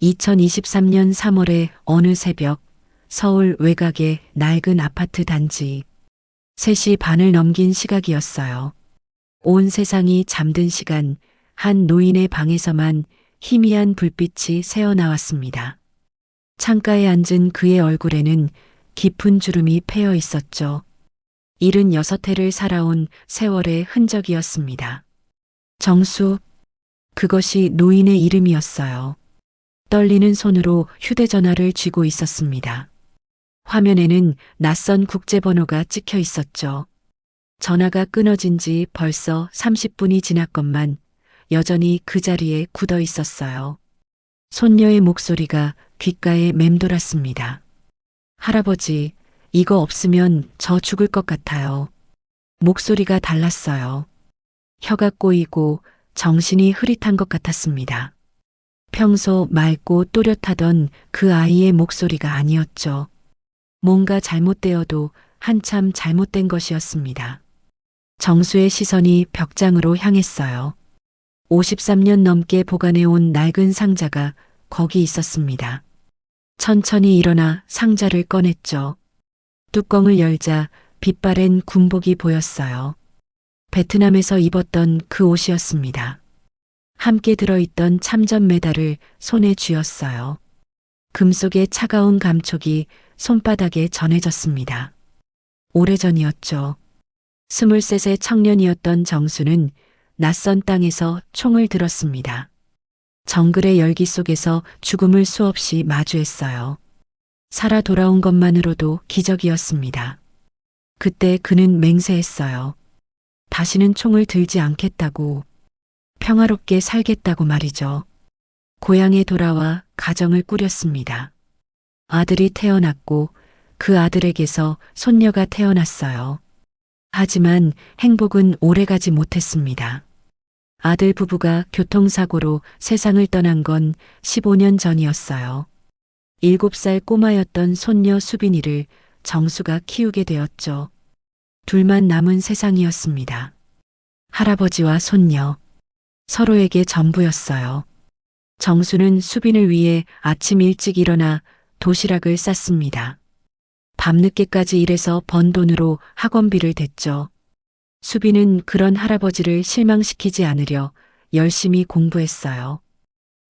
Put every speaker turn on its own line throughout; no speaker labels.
2023년 3월의 어느 새벽, 서울 외곽의 낡은 아파트 단지. 3시 반을 넘긴 시각이었어요. 온 세상이 잠든 시간, 한 노인의 방에서만 희미한 불빛이 새어나왔습니다. 창가에 앉은 그의 얼굴에는 깊은 주름이 패여 있었죠. 76해를 살아온 세월의 흔적이었습니다. 정수, 그것이 노인의 이름이었어요. 떨리는 손으로 휴대전화를 쥐고 있었습니다. 화면에는 낯선 국제번호가 찍혀 있었죠. 전화가 끊어진 지 벌써 30분이 지났건만 여전히 그 자리에 굳어 있었어요. 손녀의 목소리가 귓가에 맴돌았습니다. 할아버지, 이거 없으면 저 죽을 것 같아요. 목소리가 달랐어요. 혀가 꼬이고 정신이 흐릿한 것 같았습니다. 평소 맑고 또렷하던 그 아이의 목소리가 아니었죠. 뭔가 잘못되어도 한참 잘못된 것이었습니다. 정수의 시선이 벽장으로 향했어요. 53년 넘게 보관해온 낡은 상자가 거기 있었습니다. 천천히 일어나 상자를 꺼냈죠. 뚜껑을 열자 빛바랜 군복이 보였어요. 베트남에서 입었던 그 옷이었습니다. 함께 들어있던 참전 메달을 손에 쥐었어요. 금속의 차가운 감촉이 손바닥에 전해졌습니다. 오래전이었죠. 23세 청년이었던 정수는 낯선 땅에서 총을 들었습니다. 정글의 열기 속에서 죽음을 수없이 마주했어요. 살아 돌아온 것만으로도 기적이었습니다. 그때 그는 맹세했어요. 다시는 총을 들지 않겠다고, 평화롭게 살겠다고 말이죠. 고향에 돌아와 가정을 꾸렸습니다. 아들이 태어났고 그 아들에게서 손녀가 태어났어요. 하지만 행복은 오래가지 못했습니다. 아들 부부가 교통사고로 세상을 떠난 건 15년 전이었어요. 7살 꼬마였던 손녀 수빈이를 정수가 키우게 되었죠. 둘만 남은 세상이었습니다. 할아버지와 손녀, 서로에게 전부였어요. 정수는 수빈을 위해 아침 일찍 일어나 도시락을 쌌습니다. 밤늦게까지 일해서 번 돈으로 학원비를 댔죠. 수빈은 그런 할아버지를 실망시키지 않으려 열심히 공부했어요.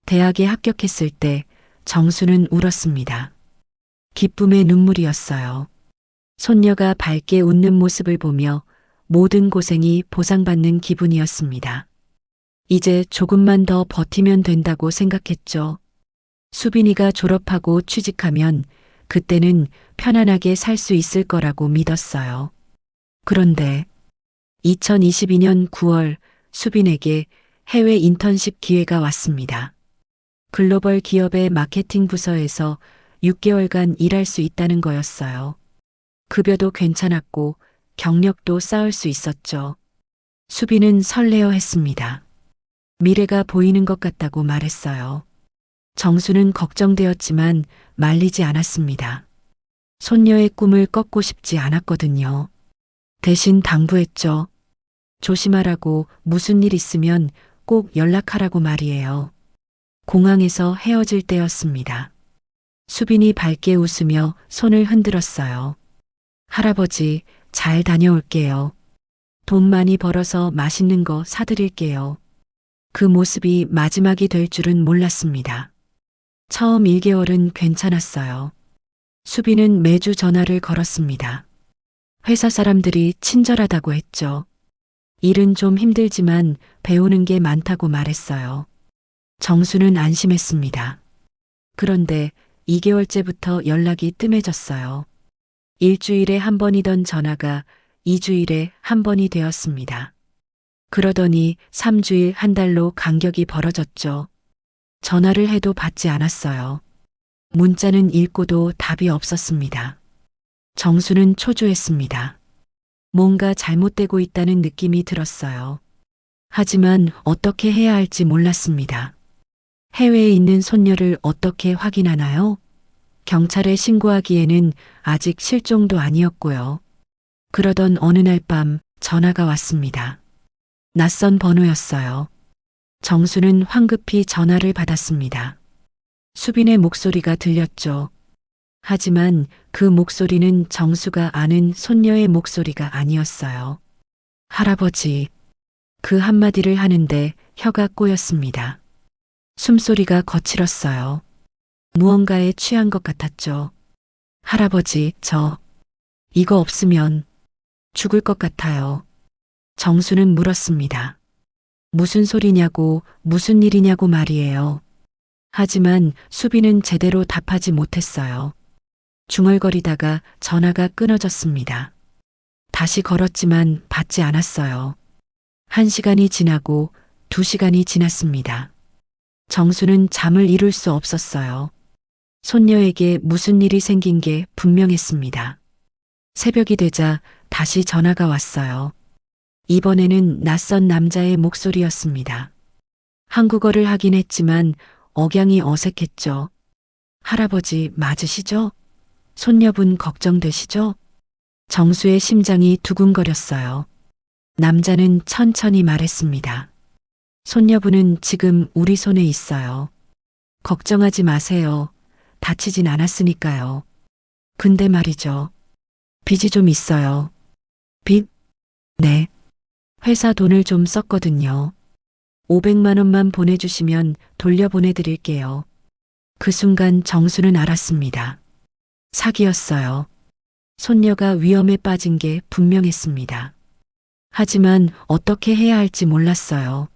대학에 합격했을 때 정수는 울었습니다. 기쁨의 눈물이었어요. 손녀가 밝게 웃는 모습을 보며 모든 고생이 보상받는 기분이었습니다. 이제 조금만 더 버티면 된다고 생각했죠. 수빈이가 졸업하고 취직하면 그때는 편안하게 살 수 있을 거라고 믿었어요. 그런데 2022년 9월 수빈에게 해외 인턴십 기회가 왔습니다. 글로벌 기업의 마케팅 부서에서 6개월간 일할 수 있다는 거였어요. 급여도 괜찮았고 경력도 쌓을 수 있었죠. 수빈은 설레어 했습니다. 미래가 보이는 것 같다고 말했어요. 정수는 걱정되었지만 말리지 않았습니다. 손녀의 꿈을 꺾고 싶지 않았거든요. 대신 당부했죠. 조심하라고, 무슨 일 있으면 꼭 연락하라고 말이에요. 공항에서 헤어질 때였습니다. 수빈이 밝게 웃으며 손을 흔들었어요. 할아버지, 잘 다녀올게요. 돈 많이 벌어서 맛있는 거 사드릴게요. 그 모습이 마지막이 될 줄은 몰랐습니다. 처음 1개월은 괜찮았어요. 수빈은 매주 전화를 걸었습니다. 회사 사람들이 친절하다고 했죠. 일은 좀 힘들지만 배우는 게 많다고 말했어요. 정수는 안심했습니다. 그런데 2개월째부터 연락이 뜸해졌어요. 일주일에 한 번이던 전화가 2주일에 한 번이 되었습니다. 그러더니 3주일 한 달로 간격이 벌어졌죠. 전화를 해도 받지 않았어요. 문자는 읽고도 답이 없었습니다. 정수는 초조했습니다. 뭔가 잘못되고 있다는 느낌이 들었어요. 하지만 어떻게 해야 할지 몰랐습니다. 해외에 있는 손녀를 어떻게 확인하나요? 경찰에 신고하기에는 아직 실종도 아니었고요. 그러던 어느 날 밤 전화가 왔습니다. 낯선 번호였어요. 정수는 황급히 전화를 받았습니다. 수빈의 목소리가 들렸죠. 하지만 그 목소리는 정수가 아는 손녀의 목소리가 아니었어요. 할아버지. 그 한마디를 하는데 혀가 꼬였습니다. 숨소리가 거칠었어요. 무언가에 취한 것 같았죠. 할아버지, 이거 없으면 죽을 것 같아요. 정수는 물었습니다. 무슨 소리냐고, 무슨 일이냐고 말이에요. 하지만 수빈은 제대로 답하지 못했어요. 중얼거리다가 전화가 끊어졌습니다. 다시 걸었지만 받지 않았어요. 1시간이 지나고 2시간이 지났습니다. 정수는 잠을 이룰 수 없었어요. 손녀에게 무슨 일이 생긴 게 분명했습니다. 새벽이 되자 다시 전화가 왔어요. 이번에는 낯선 남자의 목소리였습니다. 한국어를 하긴 했지만 억양이 어색했죠. 할아버지 맞으시죠? 손녀분 걱정되시죠? 정수의 심장이 두근거렸어요. 남자는 천천히 말했습니다. 손녀분은 지금 우리 손에 있어요. 걱정하지 마세요. 다치진 않았으니까요. 근데 말이죠. 빚이 좀 있어요. 빚? 네. 회사 돈을 좀 썼거든요. 500만 원만 보내주시면 돌려보내드릴게요. 그 순간 정수는 알았습니다. 사기였어요. 손녀가 위험에 빠진 게 분명했습니다. 하지만 어떻게 해야 할지 몰랐어요.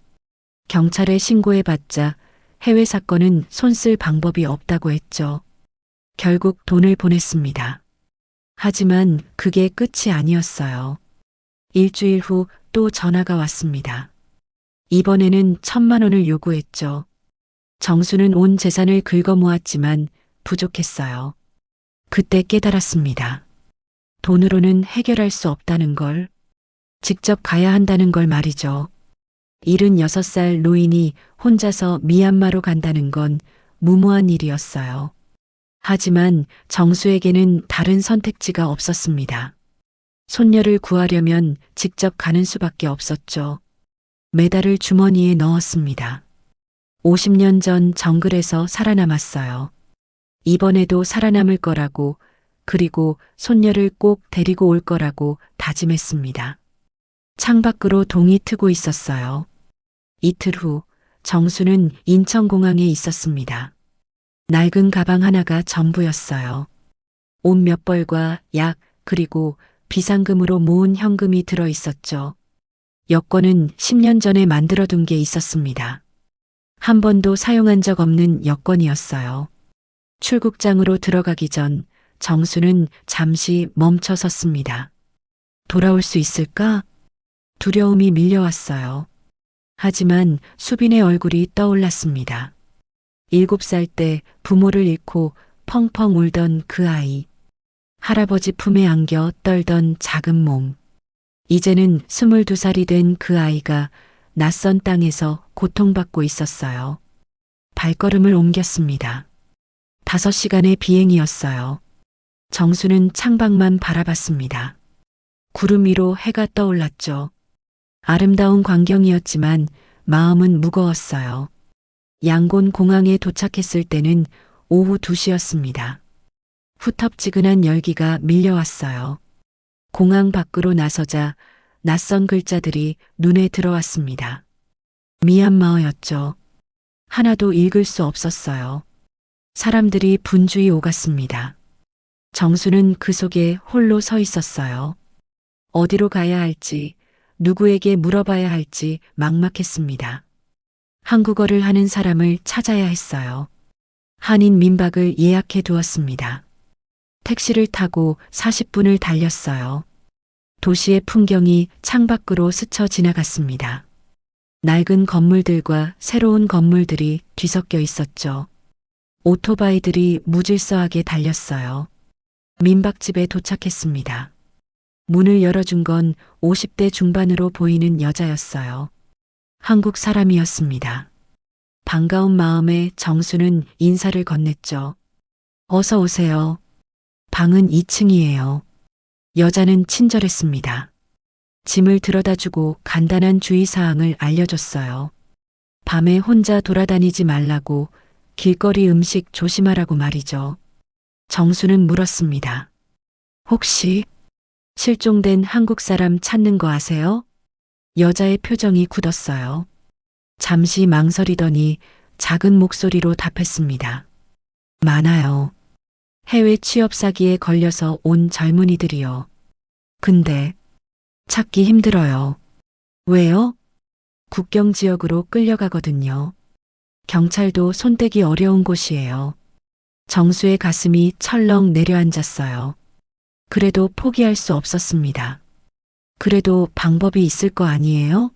경찰에 신고해봤자 해외 사건은 손쓸 방법이 없다고 했죠. 결국 돈을 보냈습니다. 하지만 그게 끝이 아니었어요. 일주일 후 또 전화가 왔습니다. 이번에는 1,000만 원을 요구했죠. 정수는 온 재산을 긁어 모았지만 부족했어요. 그때 깨달았습니다. 돈으로는 해결할 수 없다는 걸, 직접 가야 한다는 걸 말이죠. 76살 노인이 혼자서 미얀마로 간다는 건 무모한 일이었어요. 하지만 정수에게는 다른 선택지가 없었습니다. 손녀를 구하려면 직접 가는 수밖에 없었죠. 메달을 주머니에 넣었습니다. 50년 전 정글에서 살아남았어요. 이번에도 살아남을 거라고, 그리고 손녀를 꼭 데리고 올 거라고 다짐했습니다. 창밖으로 동이 트고 있었어요. 이틀 후 정수는 인천공항에 있었습니다. 낡은 가방 하나가 전부였어요. 옷 몇 벌과 약, 그리고 비상금으로 모은 현금이 들어 있었죠. 여권은 10년 전에 만들어둔 게 있었습니다. 한 번도 사용한 적 없는 여권이었어요. 출국장으로 들어가기 전 정수는 잠시 멈춰 섰습니다. 돌아올 수 있을까? 두려움이 밀려왔어요. 하지만 수빈의 얼굴이 떠올랐습니다. 7살 때 부모를 잃고 펑펑 울던 그 아이. 할아버지 품에 안겨 떨던 작은 몸. 이제는 22살이 된 그 아이가 낯선 땅에서 고통받고 있었어요. 발걸음을 옮겼습니다. 5시간의 비행이었어요. 정수는 창밖만 바라봤습니다. 구름 위로 해가 떠올랐죠. 아름다운 광경이었지만 마음은 무거웠어요. 양곤 공항에 도착했을 때는 오후 2시였습니다. 후텁지근한 열기가 밀려왔어요. 공항 밖으로 나서자 낯선 글자들이 눈에 들어왔습니다. 미얀마어였죠. 하나도 읽을 수 없었어요. 사람들이 분주히 오갔습니다. 정수는 그 속에 홀로 서 있었어요. 어디로 가야 할지, 누구에게 물어봐야 할지 막막했습니다. 한국어를 하는 사람을 찾아야 했어요. 한인 민박을 예약해 두었습니다. 택시를 타고 40분을 달렸어요. 도시의 풍경이 창밖으로 스쳐 지나갔습니다. 낡은 건물들과 새로운 건물들이 뒤섞여 있었죠. 오토바이들이 무질서하게 달렸어요. 민박집에 도착했습니다. 문을 열어준 건 50대 중반으로 보이는 여자였어요. 한국 사람이었습니다. 반가운 마음에 정수는 인사를 건넸죠. 어서 오세요. 방은 2층이에요. 여자는 친절했습니다. 짐을 들여다주고 간단한 주의사항을 알려줬어요. 밤에 혼자 돌아다니지 말라고, 길거리 음식 조심하라고 말이죠. 정수는 물었습니다. 혹시 실종된 한국 사람 찾는 거 아세요? 여자의 표정이 굳었어요. 잠시 망설이더니 작은 목소리로 답했습니다. 많아요. 해외 취업 사기에 걸려서 온 젊은이들이요. 근데 찾기 힘들어요. 왜요? 국경 지역으로 끌려가거든요. 경찰도 손대기 어려운 곳이에요. 정수의 가슴이 철렁 내려앉았어요. 그래도 포기할 수 없었습니다. 그래도 방법이 있을 거 아니에요?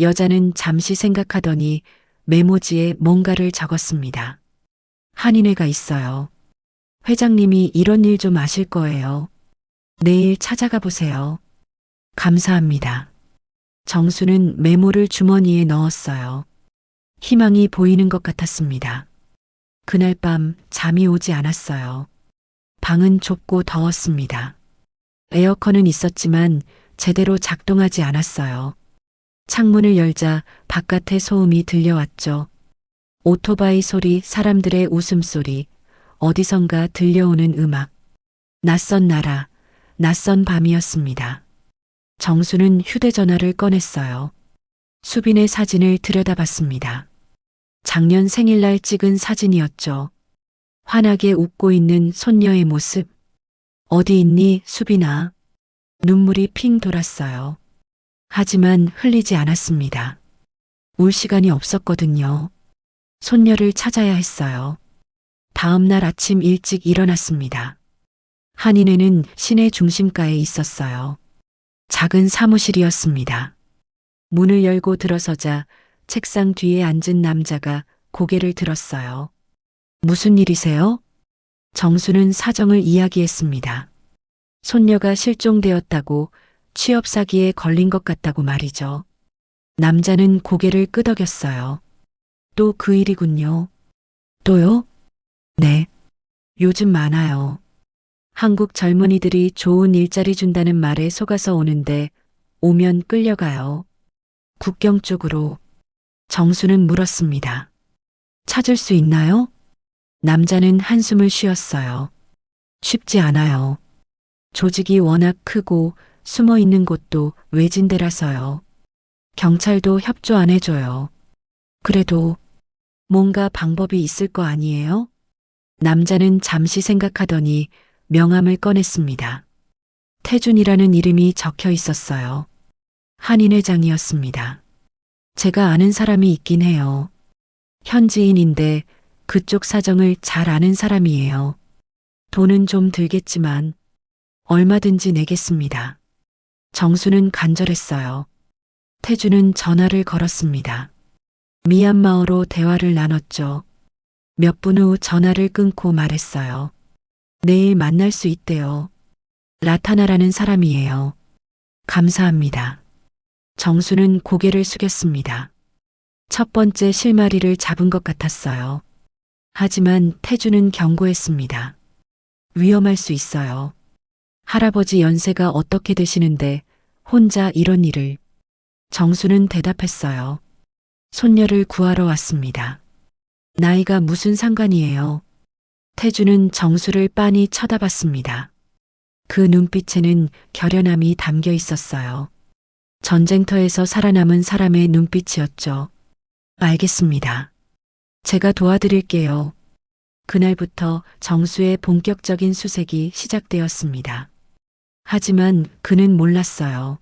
여자는 잠시 생각하더니 메모지에 뭔가를 적었습니다. 한인회가 있어요. 회장님이 이런 일 좀 아실 거예요. 내일 찾아가 보세요. 감사합니다. 정수는 메모를 주머니에 넣었어요. 희망이 보이는 것 같았습니다. 그날 밤 잠이 오지 않았어요. 방은 좁고 더웠습니다. 에어컨은 있었지만 제대로 작동하지 않았어요. 창문을 열자 바깥의 소음이 들려왔죠. 오토바이 소리, 사람들의 웃음소리, 어디선가 들려오는 음악. 낯선 나라, 낯선 밤이었습니다. 정수는 휴대전화를 꺼냈어요. 수빈의 사진을 들여다봤습니다. 작년 생일날 찍은 사진이었죠. 환하게 웃고 있는 손녀의 모습. 어디 있니, 수빈아? 눈물이 핑 돌았어요. 하지만 흘리지 않았습니다. 울 시간이 없었거든요. 손녀를 찾아야 했어요. 다음 날 아침 일찍 일어났습니다. 한인회는 시내 중심가에 있었어요. 작은 사무실이었습니다. 문을 열고 들어서자 책상 뒤에 앉은 남자가 고개를 들었어요. 무슨 일이세요? 정수는 사정을 이야기했습니다. 손녀가 실종되었다고, 취업 사기에 걸린 것 같다고 말이죠. 남자는 고개를 끄덕였어요. 또 그 일이군요. 또요? 네. 요즘 많아요. 한국 젊은이들이 좋은 일자리 준다는 말에 속아서 오는데 오면 끌려가요. 국경 쪽으로. 정수는 물었습니다. 찾을 수 있나요? 남자는 한숨을 쉬었어요. 쉽지 않아요. 조직이 워낙 크고 숨어 있는 곳도 외진데라서요. 경찰도 협조 안 해줘요. 그래도 뭔가 방법이 있을 거 아니에요? 남자는 잠시 생각하더니 명함을 꺼냈습니다. 태준이라는 이름이 적혀 있었어요. 한인회장이었습니다. 제가 아는 사람이 있긴 해요. 현지인인데 그쪽 사정을 잘 아는 사람이에요. 돈은 좀 들겠지만 얼마든지 내겠습니다. 정수는 간절했어요. 태주는 전화를 걸었습니다. 미얀마어로 대화를 나눴죠. 몇 분 후 전화를 끊고 말했어요. 내일 만날 수 있대요. 라타나라는 사람이에요. 감사합니다. 정수는 고개를 숙였습니다. 첫 번째 실마리를 잡은 것 같았어요. 하지만 태주는 경고했습니다. 위험할 수 있어요. 할아버지 연세가 어떻게 되시는데 혼자 이런 일을. 정수는 대답했어요. 손녀를 구하러 왔습니다. 나이가 무슨 상관이에요. 태주는 정수를 빤히 쳐다봤습니다. 그 눈빛에는 결연함이 담겨 있었어요. 전쟁터에서 살아남은 사람의 눈빛이었죠. 알겠습니다. 제가 도와드릴게요. 그날부터 정수의 본격적인 수색이 시작되었습니다. 하지만 그는 몰랐어요.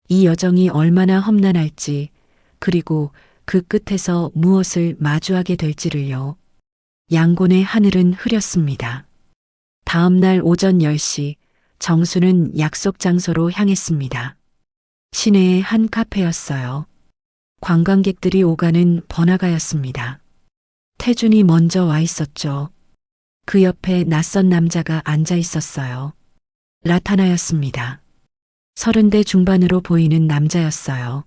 이 여정이 얼마나 험난할지, 그리고 그 끝에서 무엇을 마주하게 될지를요. 양곤의 하늘은 흐렸습니다. 다음 날 오전 10시, 정수는 약속 장소로 향했습니다. 시내의 한 카페였어요. 관광객들이 오가는 번화가였습니다. 태준이 먼저 와 있었죠. 그 옆에 낯선 남자가 앉아 있었어요. 라타나였습니다. 30대 중반으로 보이는 남자였어요.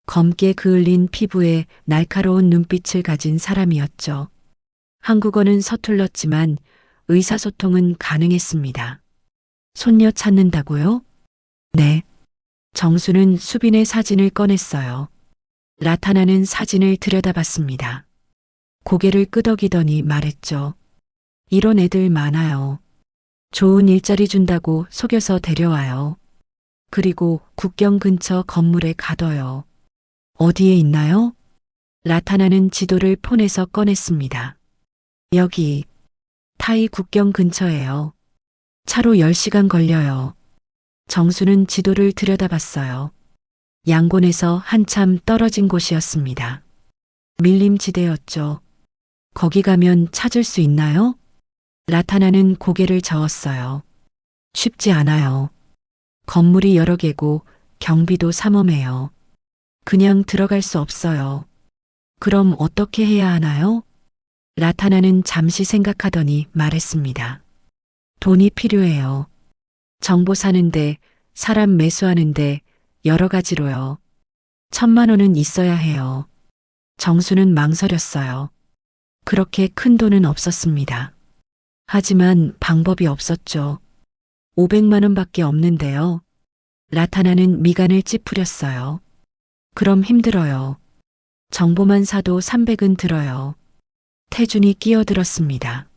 검게 그을린 피부에 날카로운 눈빛을 가진 사람이었죠. 한국어는 서툴렀지만 의사소통은 가능했습니다. 손녀 찾는다고요? 네. 정수는 수빈의 사진을 꺼냈어요. 라타나는 사진을 들여다봤습니다. 고개를 끄덕이더니 말했죠. 이런 애들 많아요. 좋은 일자리 준다고 속여서 데려와요. 그리고 국경 근처 건물에 가둬요. 어디에 있나요? 라타나는 지도를 폰에서 꺼냈습니다. 여기, 타이 국경 근처예요. 차로 10시간 걸려요. 정수는 지도를 들여다봤어요. 양곤에서 한참 떨어진 곳이었습니다. 밀림지대였죠. 거기 가면 찾을 수 있나요? 라타나는 고개를 저었어요. 쉽지 않아요. 건물이 여러 개고 경비도 삼엄해요. 그냥 들어갈 수 없어요. 그럼 어떻게 해야 하나요? 라타나는 잠시 생각하더니 말했습니다. 돈이 필요해요. 정보 사는데, 사람 매수하는데, 여러 가지로요. 1,000만 원은 있어야 해요. 정수는 망설였어요. 그렇게 큰 돈은 없었습니다. 하지만 방법이 없었죠. 500만 원밖에 없는데요. 라타나는 미간을 찌푸렸어요. 그럼 힘들어요. 정보만 사도 300은 들어요. 태준이 끼어들었습니다.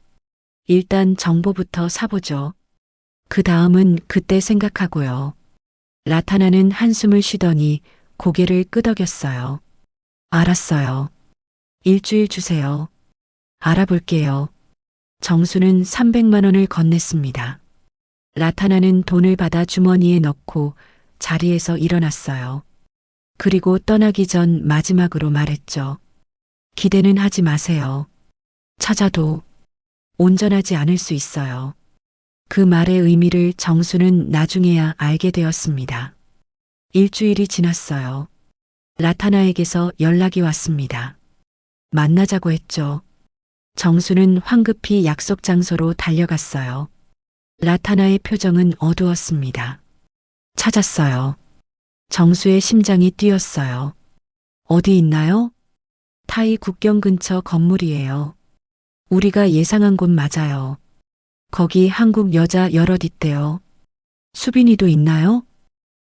일단 정보부터 사보죠. 그 다음은 그때 생각하고요. 라타나는 한숨을 쉬더니 고개를 끄덕였어요. 알았어요. 일주일 주세요. 알아볼게요. 정수는 300만 원을 건넸습니다. 라타나는 돈을 받아 주머니에 넣고 자리에서 일어났어요. 그리고 떠나기 전 마지막으로 말했죠. 기대는 하지 마세요. 찾아도 온전하지 않을 수 있어요. 그 말의 의미를 정수는 나중에야 알게 되었습니다. 일주일이 지났어요. 라타나에게서 연락이 왔습니다. 만나자고 했죠. 정수는 황급히 약속 장소로 달려갔어요. 라타나의 표정은 어두웠습니다. 찾았어요. 정수의 심장이 뛰었어요. 어디 있나요? 타이 국경 근처 건물이에요. 우리가 예상한 곳 맞아요. 거기 한국 여자 여럿 있대요. 수빈이도 있나요?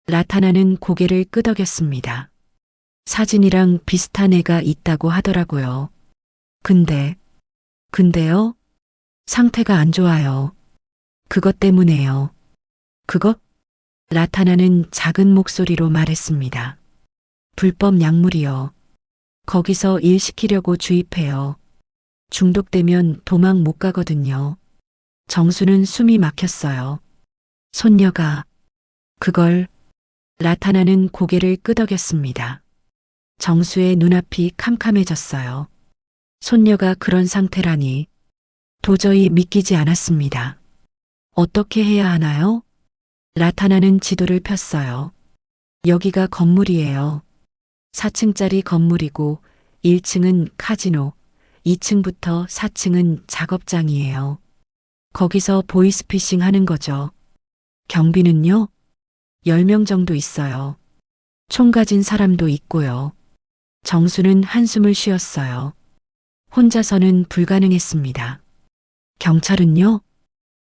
라타나는 고개를 끄덕였습니다. 사진이랑 비슷한 애가 있다고 하더라고요. 근데요? 상태가 안 좋아요. 그것 때문에요. 그것? 라타나는 작은 목소리로 말했습니다. 불법 약물이요. 거기서 일 시키려고 주입해요. 중독되면 도망 못 가거든요. 정수는 숨이 막혔어요. 손녀가 그걸 라타나는 고개를 끄덕였습니다. 정수의 눈앞이 캄캄해졌어요. 손녀가 그런 상태라니 도저히 믿기지 않았습니다. 어떻게 해야 하나요? 라타나는 지도를 폈어요. 여기가 건물이에요. 4층짜리 건물이고 1층은 카지노, 2층부터 4층은 작업장이에요. 거기서 보이스피싱 하는 거죠. 경비는요? 10명 정도 있어요. 총 가진 사람도 있고요. 정수는 한숨을 쉬었어요. 혼자서는 불가능했습니다. 경찰은요?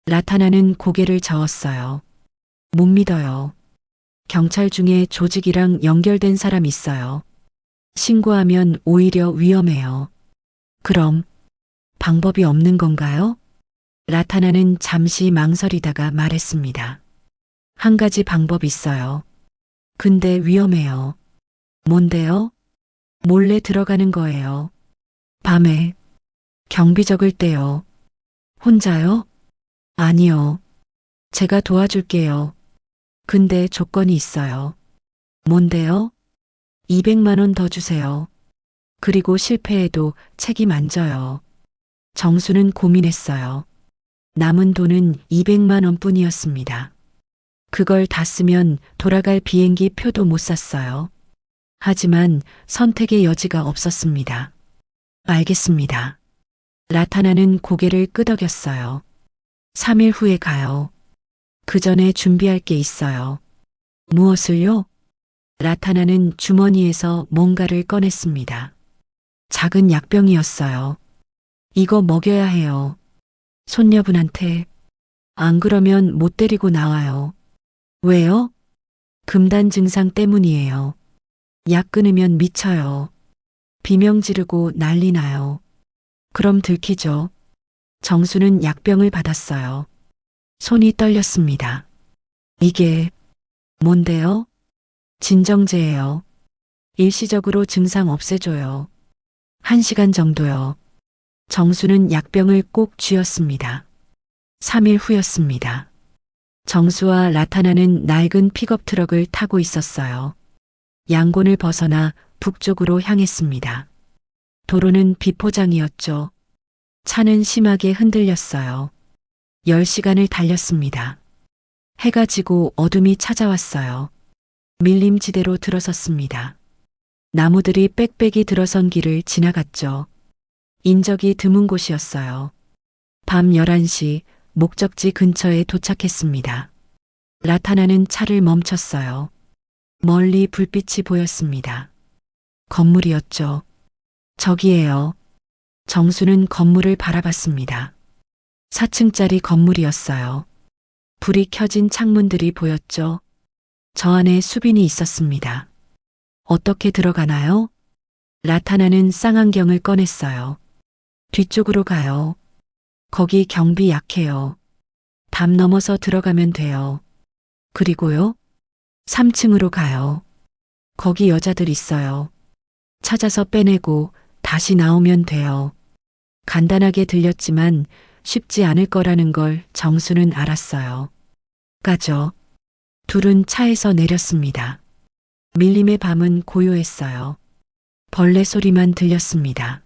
라타나는 고개를 저었어요. 못 믿어요. 경찰 중에 조직이랑 연결된 사람 있어요. 신고하면 오히려 위험해요. 그럼 방법이 없는 건가요? 라타나는 잠시 망설이다가 말했습니다. 한 가지 방법 있어요. 근데 위험해요. 뭔데요? 몰래 들어가는 거예요. 밤에 경비 적을 때요. 혼자요? 아니요. 제가 도와줄게요. 근데 조건이 있어요. 뭔데요? 200만 원 더 주세요. 그리고 실패해도 책임 안 져요. 정수는 고민했어요. 남은 돈은 200만 원뿐이었습니다. 그걸 다 쓰면 돌아갈 비행기 표도 못 샀어요. 하지만 선택의 여지가 없었습니다. 알겠습니다. 라타나는 고개를 끄덕였어요. 3일 후에 가요. 그 전에 준비할 게 있어요. 무엇을요? 라타나는 주머니에서 뭔가를 꺼냈습니다. 작은 약병이었어요. 이거 먹여야 해요. 손녀분한테. 안 그러면 못 데리고 나와요. 왜요? 금단 증상 때문이에요. 약 끊으면 미쳐요. 비명 지르고 난리 나요. 그럼 들키죠. 정수는 약병을 받았어요. 손이 떨렸습니다. 이게 뭔데요? 진정제예요. 일시적으로 증상 없애줘요. 1시간 정도요. 정수는 약병을 꼭 쥐었습니다. 3일 후였습니다. 정수와 라타나는 낡은 픽업 트럭을 타고 있었어요. 양곤을 벗어나 북쪽으로 향했습니다. 도로는 비포장이었죠. 차는 심하게 흔들렸어요. 10시간을 달렸습니다. 해가 지고 어둠이 찾아왔어요. 밀림지대로 들어섰습니다. 나무들이 빽빽이 들어선 길을 지나갔죠. 인적이 드문 곳이었어요. 밤 11시 목적지 근처에 도착했습니다. 라타나는 차를 멈췄어요. 멀리 불빛이 보였습니다. 건물이었죠. 저기에요. 정수는 건물을 바라봤습니다. 4층짜리 건물이었어요. 불이 켜진 창문들이 보였죠. 저 안에 수빈이 있었습니다. 어떻게 들어가나요? 라타나는 쌍안경을 꺼냈어요. 뒤쪽으로 가요. 거기 경비 약해요. 담 넘어서 들어가면 돼요. 그리고요? 3층으로 가요. 거기 여자들 있어요. 찾아서 빼내고 다시 나오면 돼요. 간단하게 들렸지만 쉽지 않을 거라는 걸 정수는 알았어요. 가죠. 둘은 차에서 내렸습니다. 밀림의 밤은 고요했어요. 벌레 소리만 들렸습니다.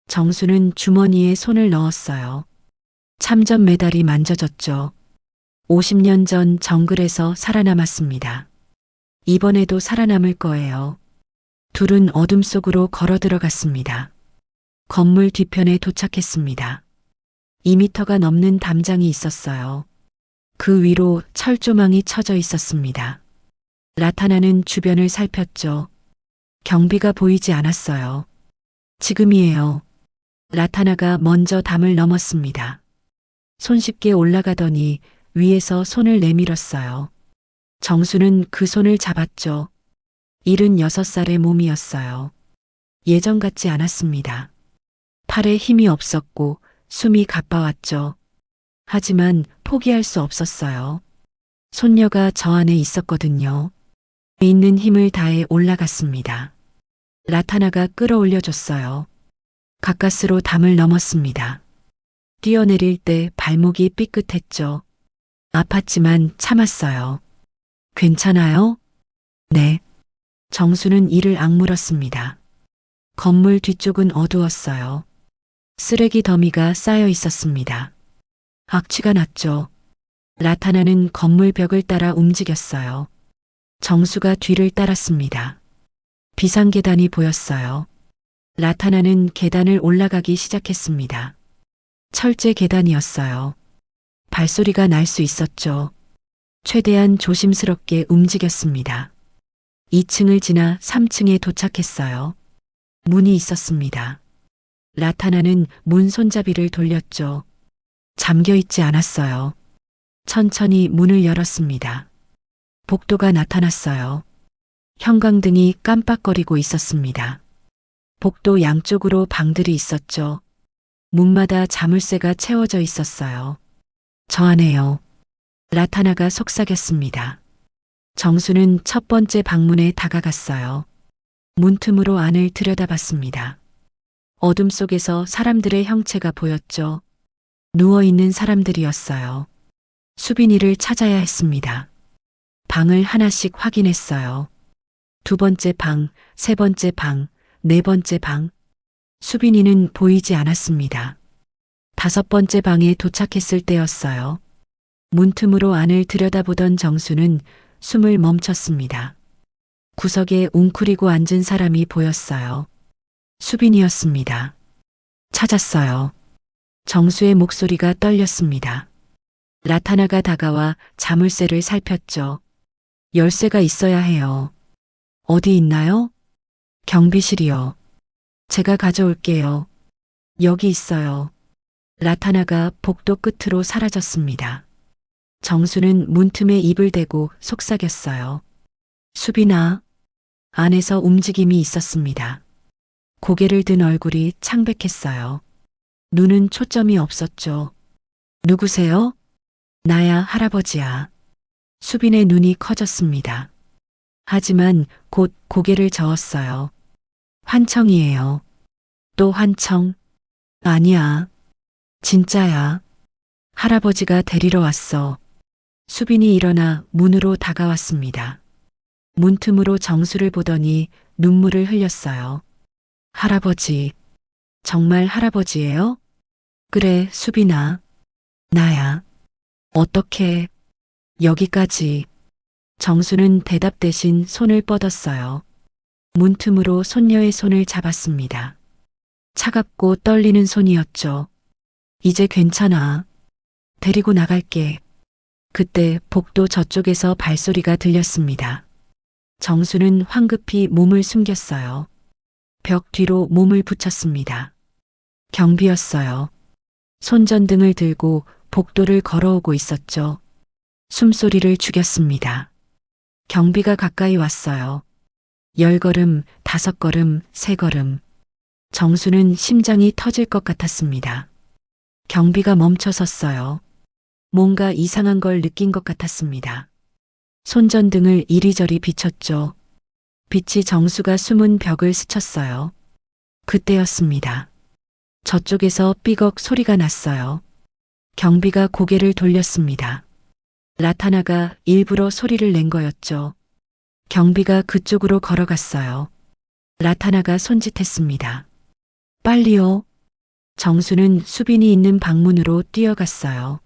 정수는 주머니에 손을 넣었어요. 참전 메달이 만져졌죠. 50년 전 정글에서 살아남았습니다. 이번에도 살아남을 거예요. 둘은 어둠 속으로 걸어 들어갔습니다. 건물 뒤편에 도착했습니다. 2미터가 넘는 담장이 있었어요. 그 위로 철조망이 쳐져 있었습니다. 라타나는 주변을 살폈죠. 경비가 보이지 않았어요. 지금이에요. 라타나가 먼저 담을 넘었습니다. 손쉽게 올라가더니 위에서 손을 내밀었어요. 정수는 그 손을 잡았죠. 76살의 몸이었어요. 예전 같지 않았습니다. 팔에 힘이 없었고 숨이 가빠왔죠. 하지만 포기할 수 없었어요. 손녀가 저 안에 있었거든요. 있는 힘을 다해 올라갔습니다. 라타나가 끌어올려줬어요. 가까스로 담을 넘었습니다. 뛰어내릴 때 발목이 삐끗했죠. 아팠지만 참았어요. 괜찮아요? 네. 정수는 이를 악물었습니다. 건물 뒤쪽은 어두웠어요. 쓰레기 더미가 쌓여 있었습니다. 악취가 났죠. 라타나는 건물 벽을 따라 움직였어요. 정수가 뒤를 따랐습니다. 비상계단이 보였어요. 라타나는 계단을 올라가기 시작했습니다. 철제 계단이었어요. 발소리가 날 수 있었죠. 최대한 조심스럽게 움직였습니다. 2층을 지나 3층에 도착했어요. 문이 있었습니다. 라타나는 문 손잡이를 돌렸죠. 잠겨 있지 않았어요. 천천히 문을 열었습니다. 복도가 나타났어요. 형광등이 깜빡거리고 있었습니다. 복도 양쪽으로 방들이 있었죠. 문마다 자물쇠가 채워져 있었어요. 저 안에요. 라타나가 속삭였습니다. 정수는 첫 번째 방문에 다가갔어요. 문틈으로 안을 들여다봤습니다. 어둠 속에서 사람들의 형체가 보였죠. 누워있는 사람들이었어요. 수빈이를 찾아야 했습니다. 방을 하나씩 확인했어요. 2번째 방, 3번째 방, 4번째 방. 수빈이는 보이지 않았습니다. 5번째 방에 도착했을 때였어요. 문틈으로 안을 들여다보던 정수는 숨을 멈췄습니다. 구석에 웅크리고 앉은 사람이 보였어요. 수빈이었습니다. 찾았어요. 정수의 목소리가 떨렸습니다. 라타나가 다가와 자물쇠를 살폈죠. 열쇠가 있어야 해요. 어디 있나요? 경비실이요. 제가 가져올게요. 여기 있어요. 라타나가 복도 끝으로 사라졌습니다. 정수는 문틈에 입을 대고 속삭였어요. 수빈아. 안에서 움직임이 있었습니다. 고개를 든 얼굴이 창백했어요. 눈은 초점이 없었죠. 누구세요? 나야, 할아버지야. 수빈의 눈이 커졌습니다. 하지만 곧 고개를 저었어요. 환청이에요. 또 환청? 아니야. 진짜야. 할아버지가 데리러 왔어. 수빈이 일어나 문으로 다가왔습니다. 문틈으로 정수를 보더니 눈물을 흘렸어요. 할아버지. 정말 할아버지예요? 그래, 수빈아. 나야. 어떻게 여기까지. 정수는 대답 대신 손을 뻗었어요. 문틈으로 손녀의 손을 잡았습니다. 차갑고 떨리는 손이었죠. 이제 괜찮아. 데리고 나갈게. 그때 복도 저쪽에서 발소리가 들렸습니다. 정수는 황급히 몸을 숨겼어요. 벽 뒤로 몸을 붙였습니다. 경비였어요. 손전등을 들고 복도를 걸어오고 있었죠. 숨소리를 죽였습니다. 경비가 가까이 왔어요. 10걸음, 5걸음, 3걸음. 정수는 심장이 터질 것 같았습니다. 경비가 멈춰 섰어요. 뭔가 이상한 걸 느낀 것 같았습니다. 손전등을 이리저리 비췄죠. 빛이 정수가 숨은 벽을 스쳤어요. 그때였습니다. 저쪽에서 삐걱 소리가 났어요. 경비가 고개를 돌렸습니다. 라타나가 일부러 소리를 낸 거였죠. 경비가 그쪽으로 걸어갔어요. 라타나가 손짓했습니다. 빨리요. 정수는 수빈이 있는 방문으로 뛰어갔어요.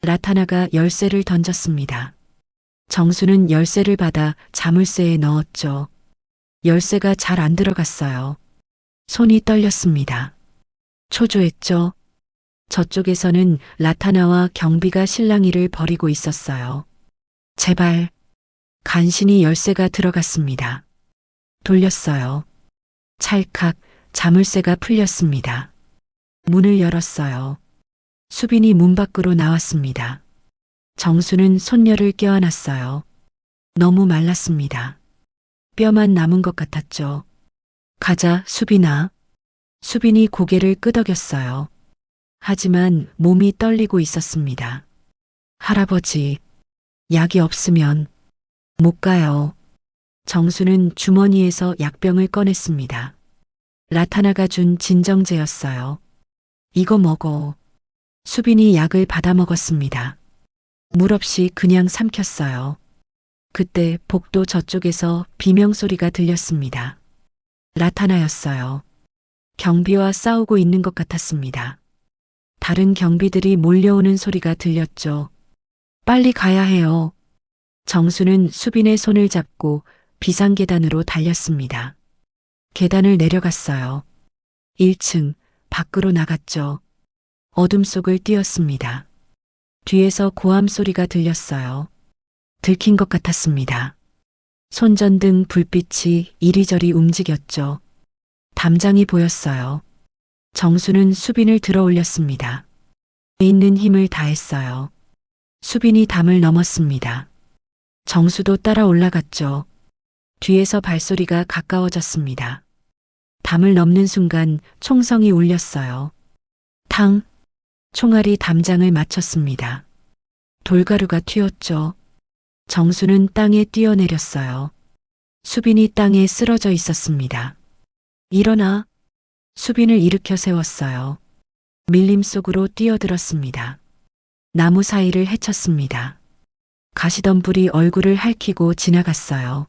라타나가 열쇠를 던졌습니다. 정수는 열쇠를 받아 자물쇠에 넣었죠. 열쇠가 잘 안 들어갔어요. 손이 떨렸습니다. 초조했죠. 저쪽에서는 라타나와 경비가 실랑이를 벌이고 있었어요. 제발. 간신히 열쇠가 들어갔습니다. 돌렸어요. 찰칵 자물쇠가 풀렸습니다. 문을 열었어요. 수빈이 문 밖으로 나왔습니다. 정수는 손녀를 껴안았어요. 너무 말랐습니다. 뼈만 남은 것 같았죠. 가자, 수빈아. 수빈이 고개를 끄덕였어요. 하지만 몸이 떨리고 있었습니다. 할아버지, 약이 없으면 못 가요. 정수는 주머니에서 약병을 꺼냈습니다. 라타나가 준 진정제였어요. 이거 먹어. 수빈이 약을 받아 먹었습니다. 물 없이 그냥 삼켰어요. 그때 복도 저쪽에서 비명소리가 들렸습니다. 라타나였어요. 경비와 싸우고 있는 것 같았습니다. 다른 경비들이 몰려오는 소리가 들렸죠. 빨리 가야 해요. 정수는 수빈의 손을 잡고 비상계단으로 달렸습니다. 계단을 내려갔어요. 1층, 밖으로 나갔죠. 어둠 속을 뛰었습니다. 뒤에서 고함 소리가 들렸어요. 들킨 것 같았습니다. 손전등 불빛이 이리저리 움직였죠. 담장이 보였어요. 정수는 수빈을 들어 올렸습니다. 있는 힘을 다했어요. 수빈이 담을 넘었습니다. 정수도 따라 올라갔죠. 뒤에서 발소리가 가까워졌습니다. 담을 넘는 순간 총성이 울렸어요. 탕! 총알이 담장을 맞췄습니다. 돌가루가 튀었죠. 정수는 땅에 뛰어내렸어요. 수빈이 땅에 쓰러져 있었습니다. 일어나! 수빈을 일으켜 세웠어요. 밀림 속으로 뛰어들었습니다. 나무 사이를 헤쳤습니다. 가시던 불이 얼굴을 핥히고 지나갔어요.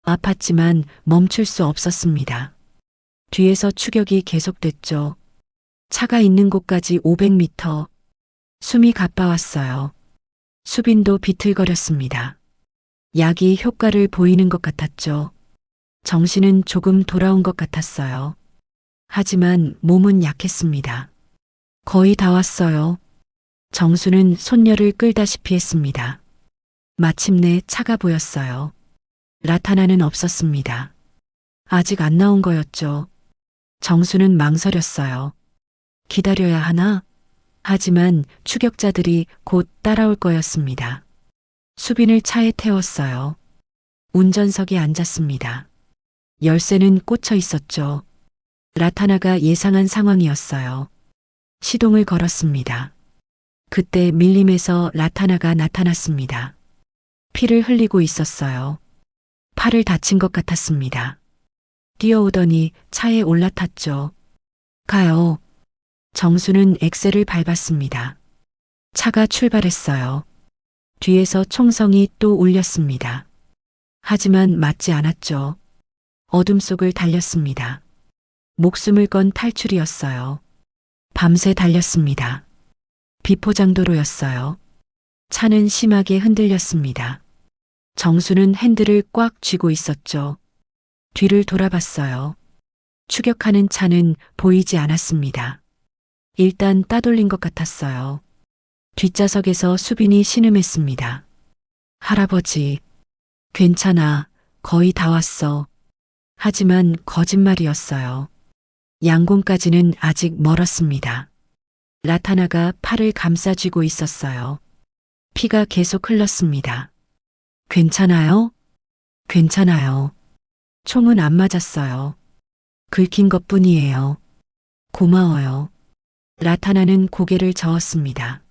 아팠지만 멈출 수 없었습니다. 뒤에서 추격이 계속됐죠. 차가 있는 곳까지 500m. 숨이 가빠왔어요. 수빈도 비틀거렸습니다. 약이 효과를 보이는 것 같았죠. 정신은 조금 돌아온 것 같았어요. 하지만 몸은 약했습니다. 거의 다 왔어요. 정수는 손녀를 끌다시피 했습니다. 마침내 차가 보였어요. 라타나는 없었습니다. 아직 안 나온 거였죠. 정수는 망설였어요. 기다려야 하나? 하지만 추격자들이 곧 따라올 거였습니다. 수빈을 차에 태웠어요. 운전석에 앉았습니다. 열쇠는 꽂혀 있었죠. 라타나가 예상한 상황이었어요. 시동을 걸었습니다. 그때 밀림에서 라타나가 나타났습니다. 피를 흘리고 있었어요. 팔을 다친 것 같았습니다. 뛰어오더니 차에 올라탔죠. 가요. 정수는 엑셀을 밟았습니다. 차가 출발했어요. 뒤에서 총성이 또 울렸습니다. 하지만 맞지 않았죠. 어둠 속을 달렸습니다. 목숨을 건 탈출이었어요. 밤새 달렸습니다. 비포장도로였어요. 차는 심하게 흔들렸습니다. 정수는 핸들을 꽉 쥐고 있었죠. 뒤를 돌아봤어요. 추격하는 차는 보이지 않았습니다. 일단 따돌린 것 같았어요. 뒷좌석에서 수빈이 신음했습니다. 할아버지, 괜찮아. 거의 다 왔어. 하지만 거짓말이었어요. 양곤까지는 아직 멀었습니다. 라타나가 팔을 감싸쥐고 있었어요. 피가 계속 흘렀습니다. 괜찮아요? 괜찮아요. 총은 안 맞았어요. 긁힌 것뿐이에요. 고마워요. 라타나는 고개를 저었습니다.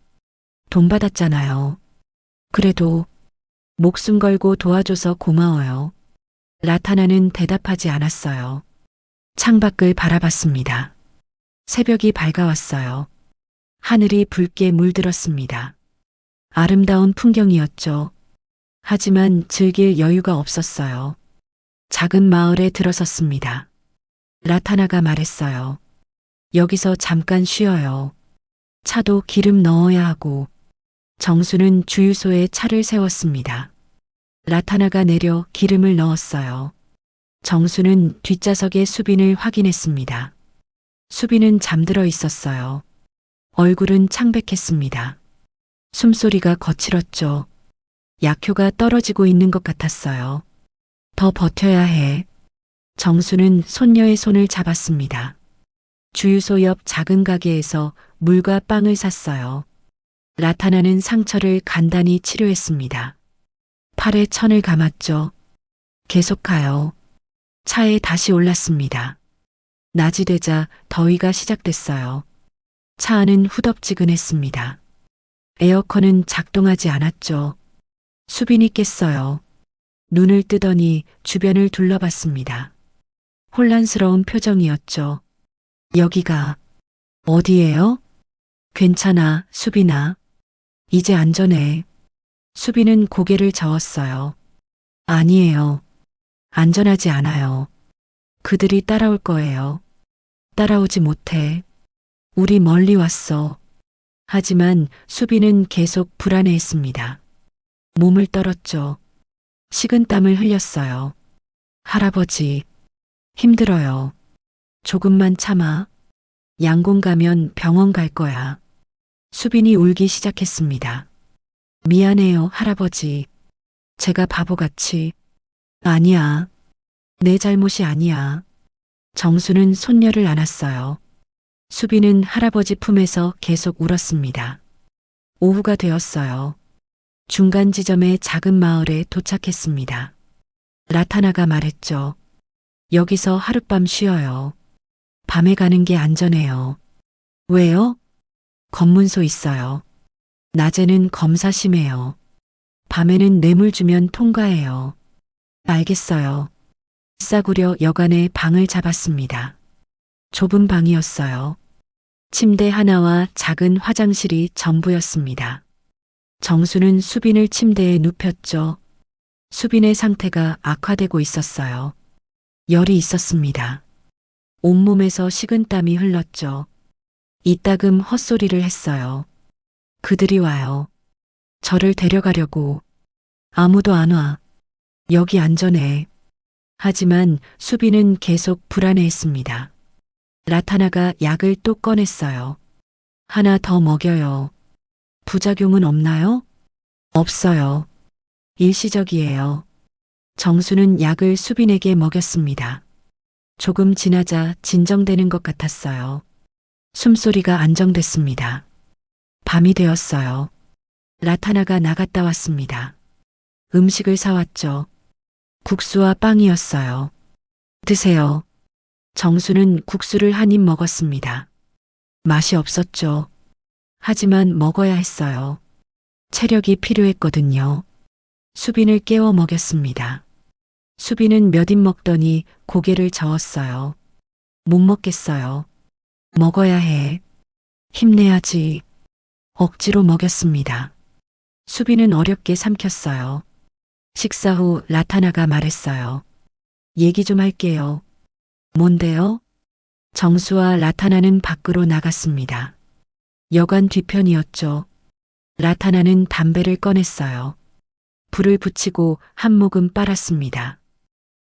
돈 받았잖아요. 그래도 목숨 걸고 도와줘서 고마워요. 라타나는 대답하지 않았어요. 창밖을 바라봤습니다. 새벽이 밝아왔어요. 하늘이 붉게 물들었습니다. 아름다운 풍경이었죠. 하지만 즐길 여유가 없었어요. 작은 마을에 들어섰습니다. 라타나가 말했어요. 여기서 잠깐 쉬어요. 차도 기름 넣어야 하고. 정수는 주유소에 차를 세웠습니다. 라타나가 내려 기름을 넣었어요. 정수는 뒷좌석의 수빈을 확인했습니다. 수빈은 잠들어 있었어요. 얼굴은 창백했습니다. 숨소리가 거칠었죠. 약효가 떨어지고 있는 것 같았어요. 더 버텨야 해. 정수는 손녀의 손을 잡았습니다. 주유소 옆 작은 가게에서 물과 빵을 샀어요. 라타나는 상처를 간단히 치료했습니다. 팔에 천을 감았죠. 계속 가요. 차에 다시 올랐습니다. 낮이 되자 더위가 시작됐어요. 차 안은 후덥지근했습니다. 에어컨은 작동하지 않았죠. 수빈이 깼어요. 눈을 뜨더니 주변을 둘러봤습니다. 혼란스러운 표정이었죠. 여기가 어디예요? 괜찮아, 수빈아. 이제 안전해. 수빈은 고개를 저었어요. 아니에요. 안전하지 않아요. 그들이 따라올 거예요. 따라오지 못해. 우리 멀리 왔어. 하지만 수빈은 계속 불안해했습니다. 몸을 떨었죠. 식은땀을 흘렸어요. 할아버지, 힘들어요. 조금만 참아. 양곤 가면 병원 갈 거야. 수빈이 울기 시작했습니다. 미안해요, 할아버지. 제가 바보같이. 아니야. 내 잘못이 아니야. 정수는 손녀를 안았어요. 수빈은 할아버지 품에서 계속 울었습니다. 오후가 되었어요. 중간 지점의 작은 마을에 도착했습니다. 라타나가 말했죠. 여기서 하룻밤 쉬어요. 밤에 가는 게 안전해요. 왜요? 검문소 있어요. 낮에는 검사 심해요. 밤에는 뇌물 주면 통과해요. 알겠어요. 싸구려 여관에 방을 잡았습니다. 좁은 방이었어요. 침대 하나와 작은 화장실이 전부였습니다. 정수는 수빈을 침대에 눕혔죠. 수빈의 상태가 악화되고 있었어요. 열이 있었습니다. 온몸에서 식은땀이 흘렀죠. 이따금 헛소리를 했어요. 그들이 와요. 저를 데려가려고. 아무도 안 와. 여기 안전해. 하지만 수빈은 계속 불안해했습니다. 라타나가 약을 또 꺼냈어요. 하나 더 먹여요. 부작용은 없나요? 없어요. 일시적이에요. 정수는 약을 수빈에게 먹였습니다. 조금 지나자 진정되는 것 같았어요. 숨소리가 안정됐습니다. 밤이 되었어요. 라타나가 나갔다 왔습니다. 음식을 사왔죠. 국수와 빵이었어요. 드세요. 정수는 국수를 한 입 먹었습니다. 맛이 없었죠. 하지만 먹어야 했어요. 체력이 필요했거든요. 수빈을 깨워 먹였습니다. 수빈은 몇 입 먹더니 고개를 저었어요. 못 먹겠어요. 먹어야 해. 힘내야지. 억지로 먹였습니다. 수빈은 어렵게 삼켰어요. 식사 후 라타나가 말했어요. 얘기 좀 할게요. 뭔데요? 정수와 라타나는 밖으로 나갔습니다. 여관 뒤편이었죠. 라타나는 담배를 꺼냈어요. 불을 붙이고 한 모금 빨았습니다.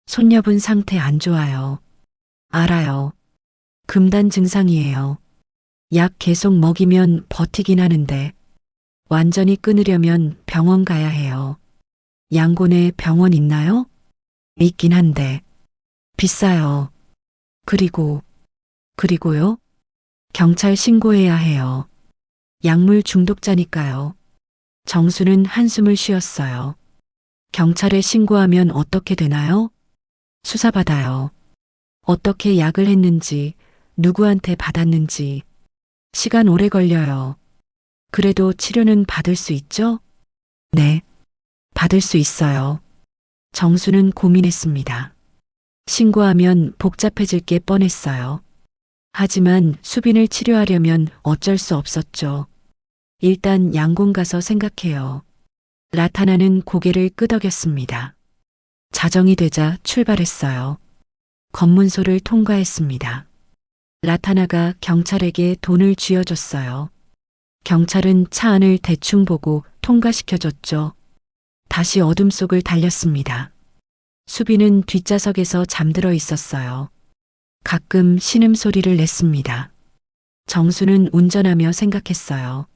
손녀분 상태 안 좋아요. 알아요. 금단 증상이에요. 약 계속 먹이면 버티긴 하는데 완전히 끊으려면 병원 가야 해요. 양곤에 병원 있나요? 있긴 한데 비싸요. 그리고요? 경찰 신고해야 해요. 약물 중독자니까요. 정수는 한숨을 쉬었어요. 경찰에 신고하면 어떻게 되나요? 수사받아요. 어떻게 약을 했는지, 누구한테 받았는지. 시간 오래 걸려요. 그래도 치료는 받을 수 있죠? 네, 받을 수 있어요. 정수는 고민했습니다. 신고하면 복잡해질 게 뻔했어요. 하지만 수빈을 치료하려면 어쩔 수 없었죠. 일단 양곤 가서 생각해요. 라타나는 고개를 끄덕였습니다. 자정이 되자 출발했어요. 검문소를 통과했습니다. 라타나가 경찰에게 돈을 쥐어줬어요. 경찰은 차 안을 대충 보고 통과시켜줬죠. 다시 어둠 속을 달렸습니다. 수빈은 뒷좌석에서 잠들어 있었어요. 가끔 신음소리를 냈습니다. 정수는 운전하며 생각했어요.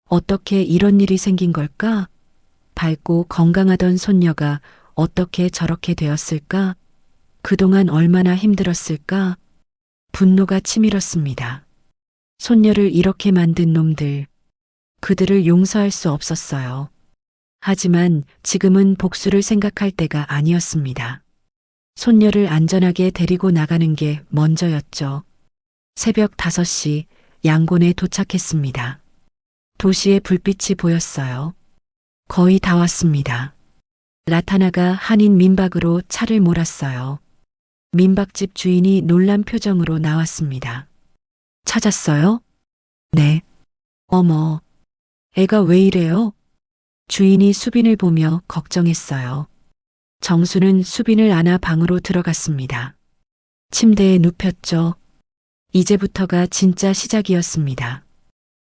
어떻게 이런 일이 생긴 걸까? 밝고 건강하던 손녀가 어떻게 저렇게 되었을까? 그동안 얼마나 힘들었을까? 분노가 치밀었습니다. 손녀를 이렇게 만든 놈들, 그들을 용서할 수 없었어요. 하지만 지금은 복수를 생각할 때가 아니었습니다. 손녀를 안전하게 데리고 나가는 게 먼저였죠. 새벽 5시 양곤에 도착했습니다. 도시의 불빛이 보였어요. 거의 다 왔습니다. 라타나가 한인 민박으로 차를 몰았어요. 민박집 주인이 놀란 표정으로 나왔습니다. 찾았어요? 네. 어머, 애가 왜 이래요? 주인이 수빈을 보며 걱정했어요. 정수는 수빈을 안아 방으로 들어갔습니다. 침대에 눕혔죠. 이제부터가 진짜 시작이었습니다.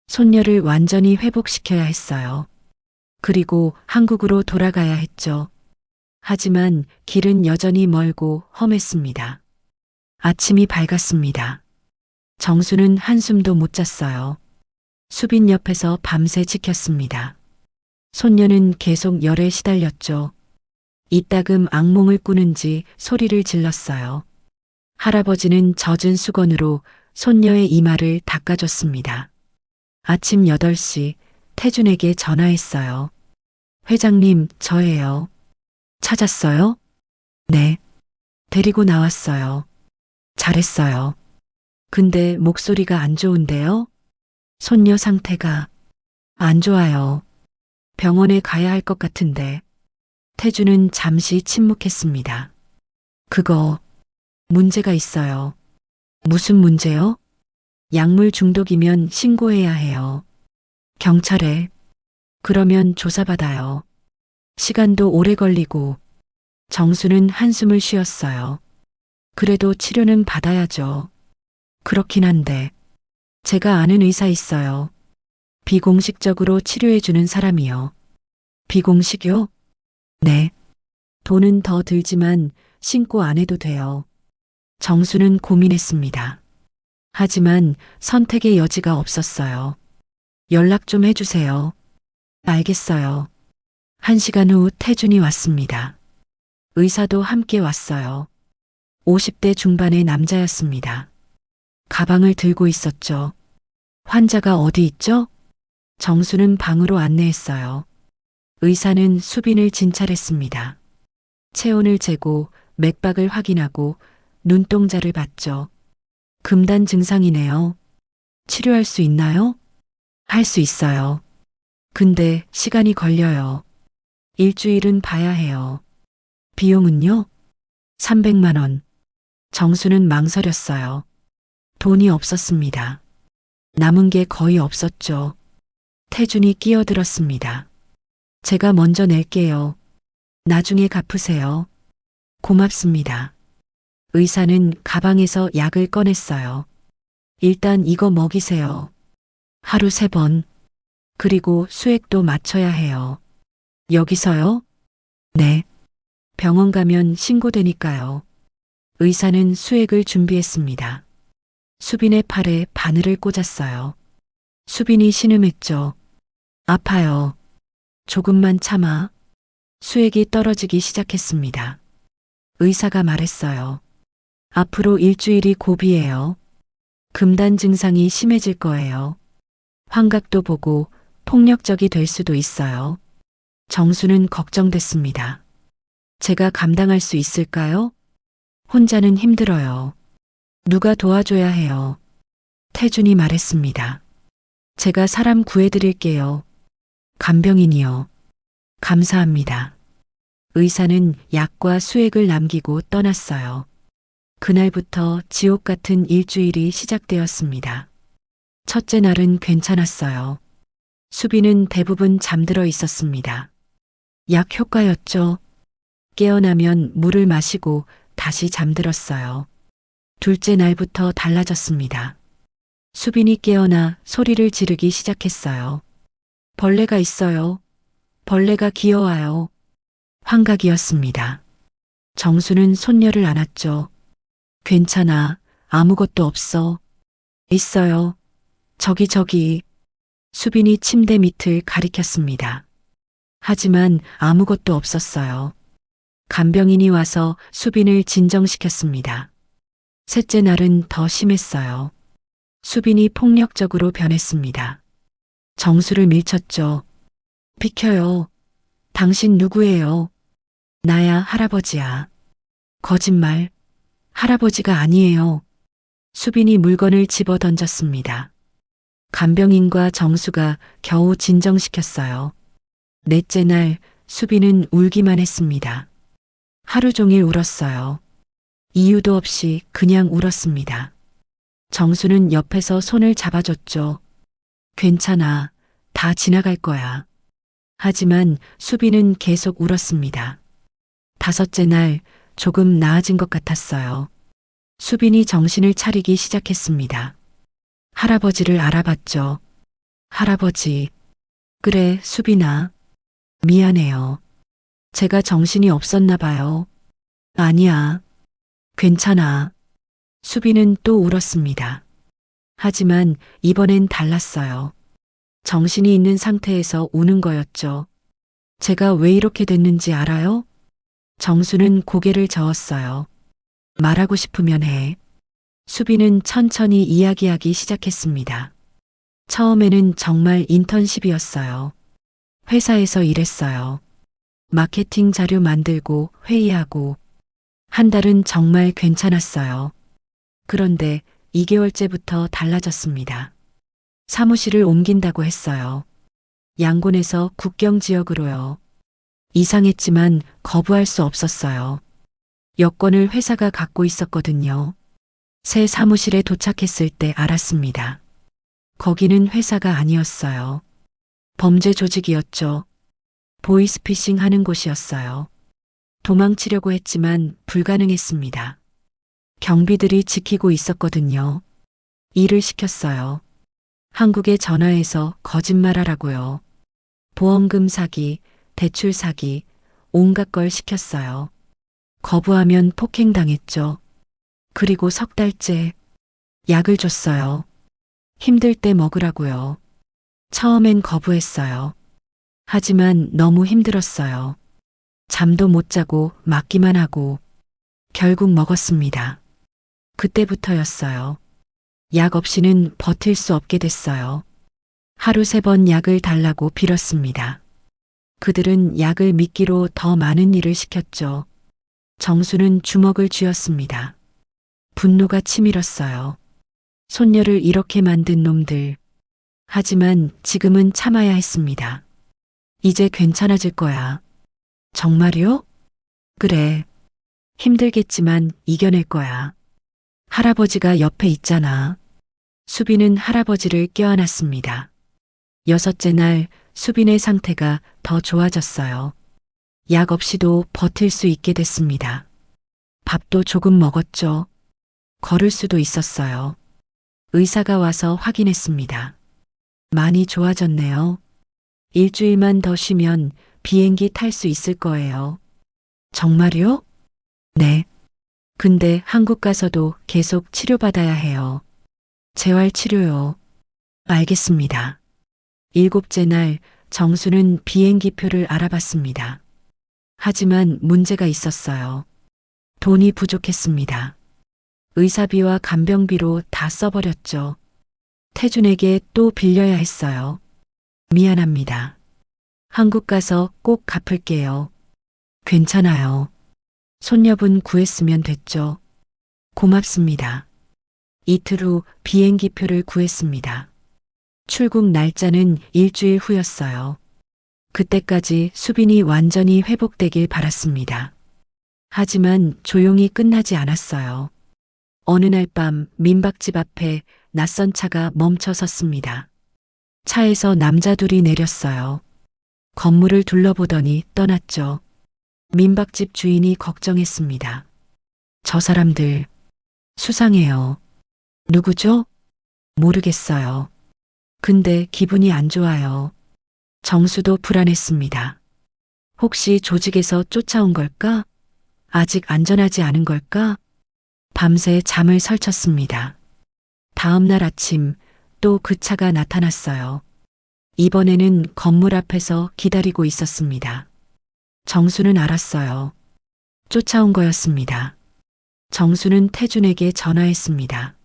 손녀를 완전히 회복시켜야 했어요. 그리고 한국으로 돌아가야 했죠. 하지만 길은 여전히 멀고 험했습니다. 아침이 밝았습니다. 정수는 한숨도 못 잤어요. 수빈 옆에서 밤새 지켰습니다. 손녀는 계속 열에 시달렸죠. 이따금 악몽을 꾸는지 소리를 질렀어요. 할아버지는 젖은 수건으로 손녀의 이마를 닦아줬습니다. 아침 8시 태준에게 전화했어요. 회장님, 저예요. 찾았어요? 네. 데리고 나왔어요. 잘했어요. 근데 목소리가 안 좋은데요? 손녀 상태가 안 좋아요. 병원에 가야 할 것 같은데. 태주는 잠시 침묵했습니다. 그거 문제가 있어요. 무슨 문제요? 약물 중독이면 신고해야 해요. 경찰에. 그러면 조사받아요. 시간도 오래 걸리고. 정수는 한숨을 쉬었어요. 그래도 치료는 받아야죠. 그렇긴 한데. 제가 아는 의사 있어요. 비공식적으로 치료해주는 사람이요. 비공식요? 네. 돈은 더 들지만 신고 안 해도 돼요. 정수는 고민했습니다. 하지만 선택의 여지가 없었어요. 연락 좀 해주세요. 알겠어요. 1시간 후 태준이 왔습니다. 의사도 함께 왔어요. 50대 중반의 남자였습니다. 가방을 들고 있었죠. 환자가 어디 있죠? 정수는 방으로 안내했어요. 의사는 수빈을 진찰했습니다. 체온을 재고 맥박을 확인하고 눈동자를 봤죠. 금단 증상이네요. 치료할 수 있나요? 할 수 있어요. 근데 시간이 걸려요. 일주일은 봐야 해요. 비용은요? 300만 원. 정수는 망설였어요. 돈이 없었습니다. 남은 게 거의 없었죠. 태준이 끼어들었습니다. 제가 먼저 낼게요. 나중에 갚으세요. 고맙습니다. 의사는 가방에서 약을 꺼냈어요. 일단 이거 먹이세요. 하루 3번. 그리고 수액도 맞춰야 해요. 여기서요? 네. 병원 가면 신고되니까요. 의사는 수액을 준비했습니다. 수빈의 팔에 바늘을 꽂았어요. 수빈이 신음했죠. 아파요. 조금만 참아. 수액이 떨어지기 시작했습니다. 의사가 말했어요. 앞으로 일주일이 고비예요. 금단 증상이 심해질 거예요. 환각도 보고 폭력적이 될 수도 있어요. 정수는 걱정됐습니다. 제가 감당할 수 있을까요? 혼자는 힘들어요. 누가 도와줘야 해요. 태준이 말했습니다. 제가 사람 구해드릴게요. 간병인이요. 감사합니다. 의사는 약과 수액을 남기고 떠났어요. 그날부터 지옥 같은 일주일이 시작되었습니다. 첫째 날은 괜찮았어요. 수빈은 대부분 잠들어 있었습니다. 약 효과였죠. 깨어나면 물을 마시고 다시 잠들었어요. 둘째 날부터 달라졌습니다. 수빈이 깨어나 소리를 지르기 시작했어요. 벌레가 있어요. 벌레가 기어와요. 환각이었습니다. 정수는 손녀를 안았죠. 괜찮아. 아무것도 없어. 있어요. 저기. 수빈이 침대 밑을 가리켰습니다. 하지만 아무것도 없었어요. 간병인이 와서 수빈을 진정시켰습니다. 셋째 날은 더 심했어요. 수빈이 폭력적으로 변했습니다. 정수를 밀쳤죠. 비켜요. 당신 누구예요? 나야 할아버지야. 거짓말. 할아버지가 아니에요. 수빈이 물건을 집어 던졌습니다. 간병인과 정수가 겨우 진정시켰어요. 넷째 날 수빈은 울기만 했습니다. 하루 종일 울었어요. 이유도 없이 그냥 울었습니다. 정수는 옆에서 손을 잡아줬죠. 괜찮아. 다 지나갈 거야. 하지만 수빈은 계속 울었습니다. 다섯째 날 조금 나아진 것 같았어요. 수빈이 정신을 차리기 시작했습니다. 할아버지를 알아봤죠. 할아버지. 그래, 수빈아. 미안해요. 제가 정신이 없었나 봐요. 아니야. 괜찮아. 수빈은 또 울었습니다. 하지만 이번엔 달랐어요. 정신이 있는 상태에서 우는 거였죠. 제가 왜 이렇게 됐는지 알아요? 정수는 고개를 저었어요. 말하고 싶으면 해. 수빈은 천천히 이야기하기 시작했습니다. 처음에는 정말 인턴십이었어요. 회사에서 일했어요. 마케팅 자료 만들고 회의하고 한 달은 정말 괜찮았어요. 그런데 2개월째부터 달라졌습니다. 사무실을 옮긴다고 했어요. 양곤에서 국경 지역으로요. 이상했지만 거부할 수 없었어요. 여권을 회사가 갖고 있었거든요. 새 사무실에 도착했을 때 알았습니다. 거기는 회사가 아니었어요. 범죄 조직이었죠. 보이스피싱 하는 곳이었어요. 도망치려고 했지만 불가능했습니다. 경비들이 지키고 있었거든요. 일을 시켰어요. 한국에 전화해서 거짓말하라고요. 보험금 사기, 대출 사기, 온갖 걸 시켰어요. 거부하면 폭행당했죠. 그리고 3달째 약을 줬어요. 힘들 때 먹으라고요. 처음엔 거부했어요. 하지만 너무 힘들었어요. 잠도 못 자고 맞기만 하고 결국 먹었습니다. 그때부터였어요. 약 없이는 버틸 수 없게 됐어요. 하루 3번 약을 달라고 빌었습니다. 그들은 약을 미끼로 더 많은 일을 시켰죠. 정수는 주먹을 쥐었습니다. 분노가 치밀었어요. 손녀를 이렇게 만든 놈들. 하지만 지금은 참아야 했습니다. 이제 괜찮아질 거야. 정말요? 그래. 힘들겠지만 이겨낼 거야. 할아버지가 옆에 있잖아. 수빈은 할아버지를 껴안았습니다. 여섯째 날 수빈의 상태가 더 좋아졌어요. 약 없이도 버틸 수 있게 됐습니다. 밥도 조금 먹었죠. 걸을 수도 있었어요. 의사가 와서 확인했습니다. 많이 좋아졌네요. 일주일만 더 쉬면 비행기 탈 수 있을 거예요. 정말요? 네. 근데 한국 가서도 계속 치료받아야 해요. 재활치료요. 알겠습니다. 일곱째 날 정수는 비행기표를 알아봤습니다. 하지만 문제가 있었어요. 돈이 부족했습니다. 의사비와 간병비로 다 써버렸죠. 태준에게 또 빌려야 했어요. 미안합니다. 한국 가서 꼭 갚을게요. 괜찮아요. 손녀분 구했으면 됐죠. 고맙습니다. 이틀 후 비행기표를 구했습니다. 출국 날짜는 일주일 후였어요. 그때까지 수빈이 완전히 회복되길 바랐습니다. 하지만 조용히 끝나지 않았어요. 어느 날 밤 민박집 앞에 낯선 차가 멈춰 섰습니다. 차에서 남자 둘이 내렸어요. 건물을 둘러보더니 떠났죠. 민박집 주인이 걱정했습니다. 저 사람들 수상해요. 누구죠? 모르겠어요. 근데 기분이 안 좋아요. 정수도 불안했습니다. 혹시 조직에서 쫓아온 걸까? 아직 안전하지 않은 걸까? 밤새 잠을 설쳤습니다. 다음 날 아침 또 그 차가 나타났어요. 이번에는 건물 앞에서 기다리고 있었습니다. 정수는 알았어요. 쫓아온 거였습니다. 정수는 태준에게 전화했습니다.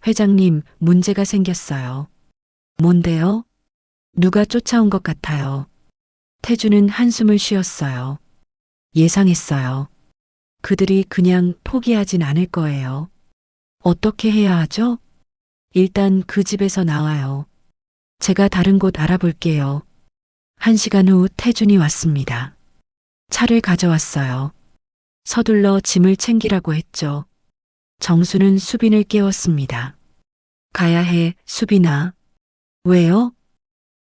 회장님, 문제가 생겼어요. 뭔데요? 누가 쫓아온 것 같아요. 태준은 한숨을 쉬었어요. 예상했어요. 그들이 그냥 포기하진 않을 거예요. 어떻게 해야 하죠? 일단 그 집에서 나와요. 제가 다른 곳 알아볼게요. 1시간 후 태준이 왔습니다. 차를 가져왔어요. 서둘러 짐을 챙기라고 했죠. 정수는 수빈을 깨웠습니다. 가야 해, 수빈아. 왜요?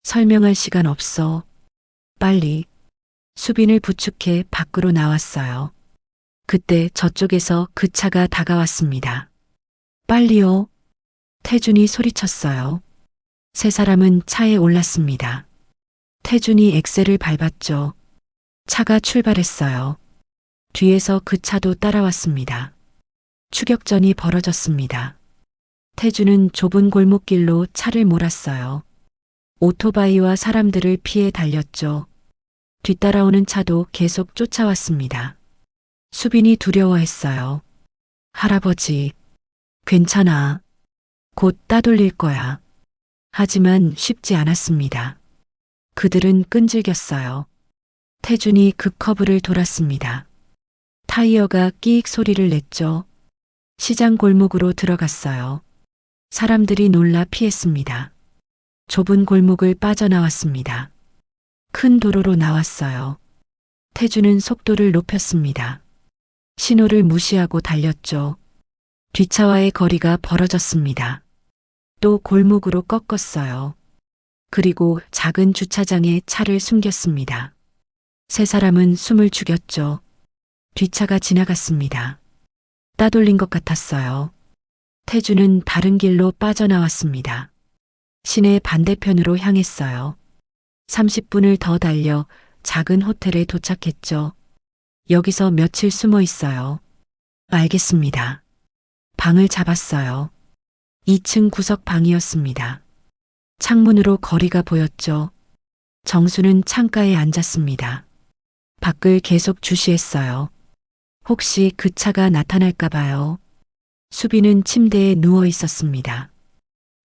설명할 시간 없어. 빨리. 수빈을 부축해 밖으로 나왔어요. 그때 저쪽에서 그 차가 다가왔습니다. 빨리요. 태준이 소리쳤어요. 세 사람은 차에 올랐습니다. 태준이 엑셀을 밟았죠. 차가 출발했어요. 뒤에서 그 차도 따라왔습니다. 추격전이 벌어졌습니다. 태준은 좁은 골목길로 차를 몰았어요. 오토바이와 사람들을 피해 달렸죠. 뒤따라오는 차도 계속 쫓아왔습니다. 수빈이 두려워했어요. 할아버지, 괜찮아. 곧 따돌릴 거야. 하지만 쉽지 않았습니다. 그들은 끈질겼어요. 태준이 급커브를 돌았습니다. 타이어가 끼익 소리를 냈죠. 시장 골목으로 들어갔어요. 사람들이 놀라 피했습니다. 좁은 골목을 빠져나왔습니다. 큰 도로로 나왔어요. 태준은 속도를 높였습니다. 신호를 무시하고 달렸죠. 뒷차와의 거리가 벌어졌습니다. 또 골목으로 꺾었어요. 그리고 작은 주차장에 차를 숨겼습니다. 세 사람은 숨을 죽였죠. 뒷차가 지나갔습니다. 따돌린 것 같았어요. 태준은 다른 길로 빠져나왔습니다. 시내 반대편으로 향했어요. 30분을 더 달려 작은 호텔에 도착했죠. 여기서 며칠 숨어 있어요. 알겠습니다. 방을 잡았어요. 2층 구석 방이었습니다. 창문으로 거리가 보였죠. 정수는 창가에 앉았습니다. 밖을 계속 주시했어요. 혹시 그 차가 나타날까 봐요. 수빈은 침대에 누워 있었습니다.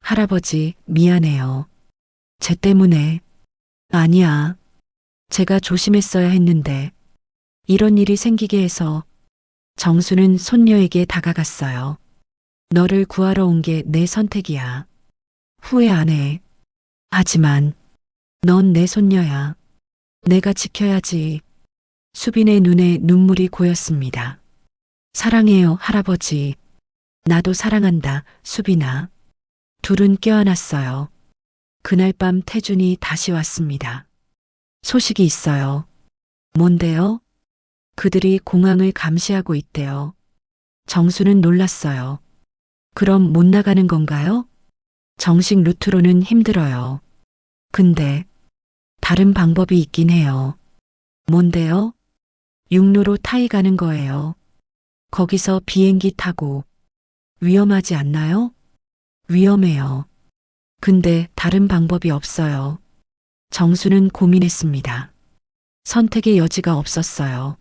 할아버지, 미안해요. 쟤 때문에. 아니야. 제가 조심했어야 했는데. 이런 일이 생기게 해서. 정수는 손녀에게 다가갔어요. 너를 구하러 온 게 내 선택이야. 후회 안 해. 하지만 넌 내 손녀야. 내가 지켜야지. 수빈의 눈에 눈물이 고였습니다. 사랑해요, 할아버지. 나도 사랑한다, 수빈아. 둘은 껴안았어요. 그날 밤 태준이 다시 왔습니다. 소식이 있어요. 뭔데요? 그들이 공항을 감시하고 있대요. 정수는 놀랐어요. 그럼 못 나가는 건가요? 정식 루트로는 힘들어요. 근데 다른 방법이 있긴 해요. 뭔데요? 육로로 타이 가는 거예요. 거기서 비행기 타고. 위험하지 않나요? 위험해요. 근데 다른 방법이 없어요. 정수는 고민했습니다. 선택의 여지가 없었어요.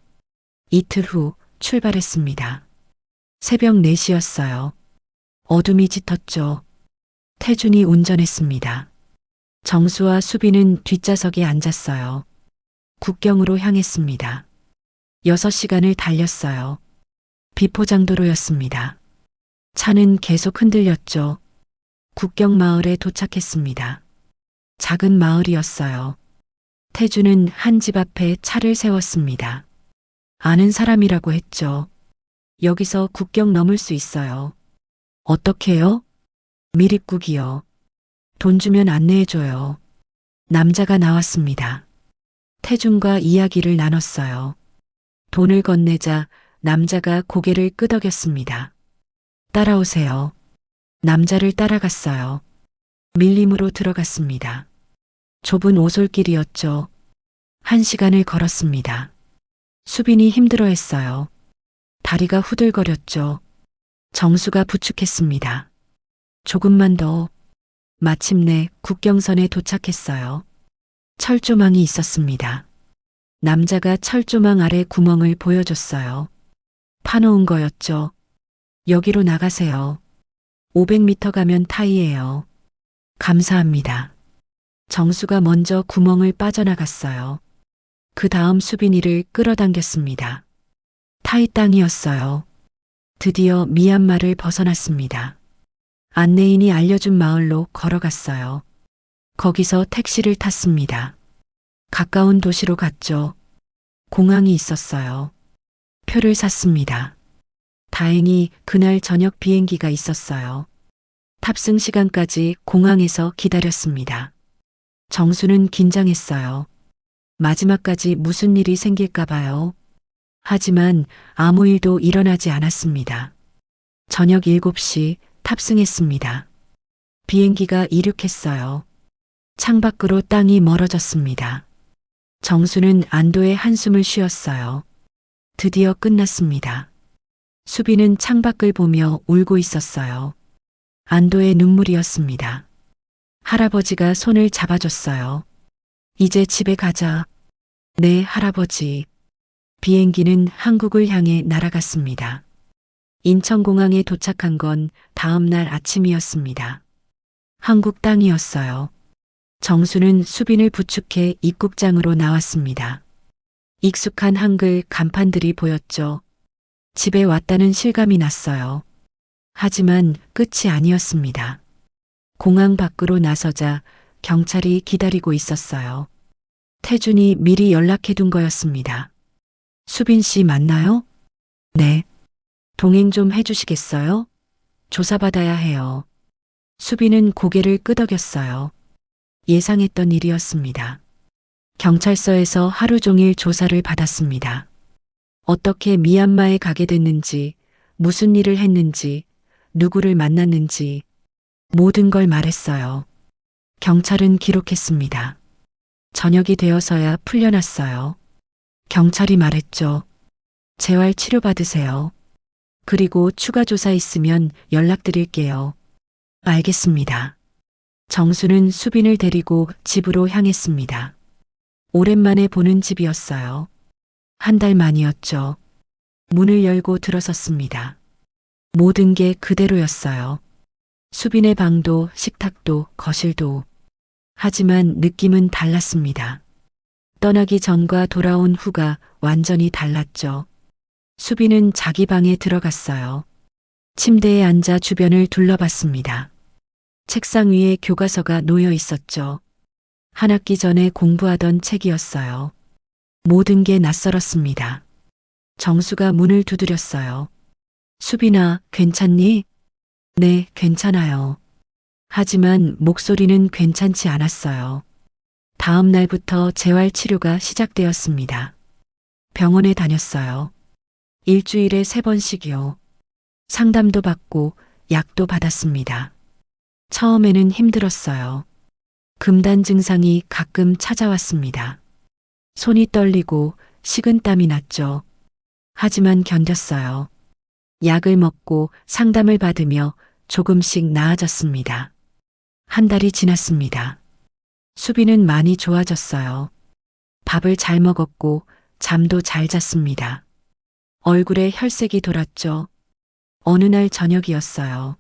이틀 후 출발했습니다. 새벽 4시였어요. 어둠이 짙었죠. 태준이 운전했습니다. 정수와 수빈은 뒷좌석에 앉았어요. 국경으로 향했습니다. 6시간을 달렸어요. 비포장도로였습니다. 차는 계속 흔들렸죠. 국경 마을에 도착했습니다. 작은 마을이었어요. 태주는 한 집 앞에 차를 세웠습니다. 아는 사람이라고 했죠. 여기서 국경 넘을 수 있어요. 어떻게요? 밀입국이요. 돈 주면 안내해줘요. 남자가 나왔습니다. 태준과 이야기를 나눴어요. 돈을 건네자 남자가 고개를 끄덕였습니다. 따라오세요. 남자를 따라갔어요. 밀림으로 들어갔습니다. 좁은 오솔길이었죠. 1시간을 걸었습니다. 수빈이 힘들어했어요. 다리가 후들거렸죠. 정수가 부축했습니다. 조금만 더. 마침내 국경선에 도착했어요. 철조망이 있었습니다. 남자가 철조망 아래 구멍을 보여줬어요. 파놓은 거였죠. 여기로 나가세요. 500m 가면 타이예요. 감사합니다. 정수가 먼저 구멍을 빠져나갔어요. 그 다음 수빈이를 끌어당겼습니다. 타이 땅이었어요. 드디어 미얀마를 벗어났습니다. 안내인이 알려준 마을로 걸어갔어요. 거기서 택시를 탔습니다. 가까운 도시로 갔죠. 공항이 있었어요. 표를 샀습니다. 다행히 그날 저녁 비행기가 있었어요. 탑승 시간까지 공항에서 기다렸습니다. 정수는 긴장했어요. 마지막까지 무슨 일이 생길까 봐요. 하지만 아무 일도 일어나지 않았습니다. 저녁 7시 탑승했습니다. 비행기가 이륙했어요. 창밖으로 땅이 멀어졌습니다. 정수는 안도의 한숨을 쉬었어요. 드디어 끝났습니다. 수빈은 창밖을 보며 울고 있었어요. 안도의 눈물이었습니다. 할아버지가 손을 잡아줬어요. 이제 집에 가자. 네, 할아버지. 비행기는 한국을 향해 날아갔습니다. 인천공항에 도착한 건 다음 날 아침이었습니다. 한국 땅이었어요. 정수는 수빈을 부축해 입국장으로 나왔습니다. 익숙한 한글 간판들이 보였죠. 집에 왔다는 실감이 났어요. 하지만 끝이 아니었습니다. 공항 밖으로 나서자 경찰이 기다리고 있었어요. 태준이 미리 연락해둔 거였습니다. 수빈 씨 맞나요? 네. 동행 좀 해주시겠어요? 조사받아야 해요. 수빈은 고개를 끄덕였어요. 예상했던 일이었습니다. 경찰서에서 하루 종일 조사를 받았습니다. 어떻게 미얀마에 가게 됐는지, 무슨 일을 했는지, 누구를 만났는지 모든 걸 말했어요. 경찰은 기록했습니다. 저녁이 되어서야 풀려났어요. 경찰이 말했죠. 재활 치료받으세요. 그리고 추가 조사 있으면 연락드릴게요. 알겠습니다. 정수는 수빈을 데리고 집으로 향했습니다. 오랜만에 보는 집이었어요. 한 달 만이었죠. 문을 열고 들어섰습니다. 모든 게 그대로였어요. 수빈의 방도, 식탁도, 거실도. 하지만 느낌은 달랐습니다. 떠나기 전과 돌아온 후가 완전히 달랐죠. 수빈은 자기 방에 들어갔어요. 침대에 앉아 주변을 둘러봤습니다. 책상 위에 교과서가 놓여 있었죠. 한 학기 전에 공부하던 책이었어요. 모든 게 낯설었습니다. 정수가 문을 두드렸어요. 수빈아, 괜찮니? 네, 괜찮아요. 하지만 목소리는 괜찮지 않았어요. 다음 날부터 재활 치료가 시작되었습니다. 병원에 다녔어요. 일주일에 3번씩이요. 상담도 받고 약도 받았습니다. 처음에는 힘들었어요. 금단 증상이 가끔 찾아왔습니다. 손이 떨리고 식은땀이 났죠. 하지만 견뎠어요. 약을 먹고 상담을 받으며 조금씩 나아졌습니다. 한 달이 지났습니다. 수빈은 많이 좋아졌어요. 밥을 잘 먹었고 잠도 잘 잤습니다. 얼굴에 혈색이 돌았죠. 어느 날 저녁이었어요.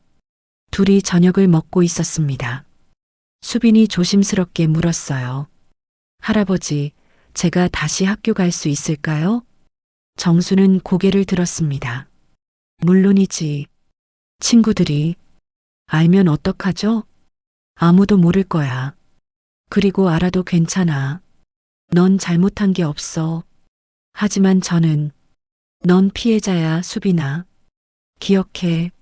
둘이 저녁을 먹고 있었습니다. 수빈이 조심스럽게 물었어요. 할아버지, 제가 다시 학교 갈 수 있을까요? 정수는 고개를 들었습니다. 물론이지. 친구들이 알면 어떡하죠? 아무도 모를 거야. 그리고 알아도 괜찮아. 넌 잘못한 게 없어. 하지만 넌 피해자야, 수빈아. 기억해.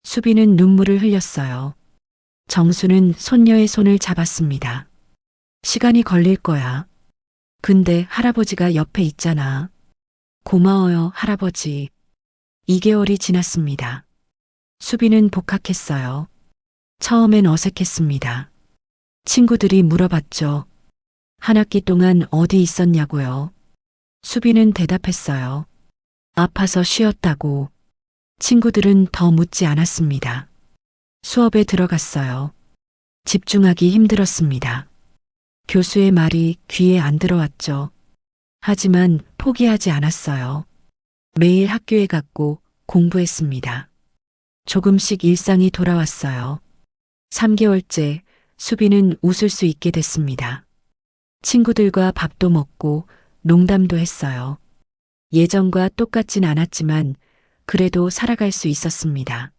수빈은 눈물을 흘렸어요. 정수는 손녀의 손을 잡았습니다. 시간이 걸릴 거야. 근데 할아버지가 옆에 있잖아. 고마워요, 할아버지. 2개월이 지났습니다. 수빈은 복학했어요. 처음엔 어색했습니다. 친구들이 물어봤죠. 한 학기 동안 어디 있었냐고요. 수빈은 대답했어요. 아파서 쉬었다고. 친구들은 더 묻지 않았습니다. 수업에 들어갔어요. 집중하기 힘들었습니다. 교수의 말이 귀에 안 들어왔죠. 하지만 포기하지 않았어요. 매일 학교에 갔고 공부했습니다. 조금씩 일상이 돌아왔어요. 3개월째 수빈은 웃을 수 있게 됐습니다. 친구들과 밥도 먹고 농담도 했어요. 예전과 똑같진 않았지만 그래도 살아갈 수 있었습니다.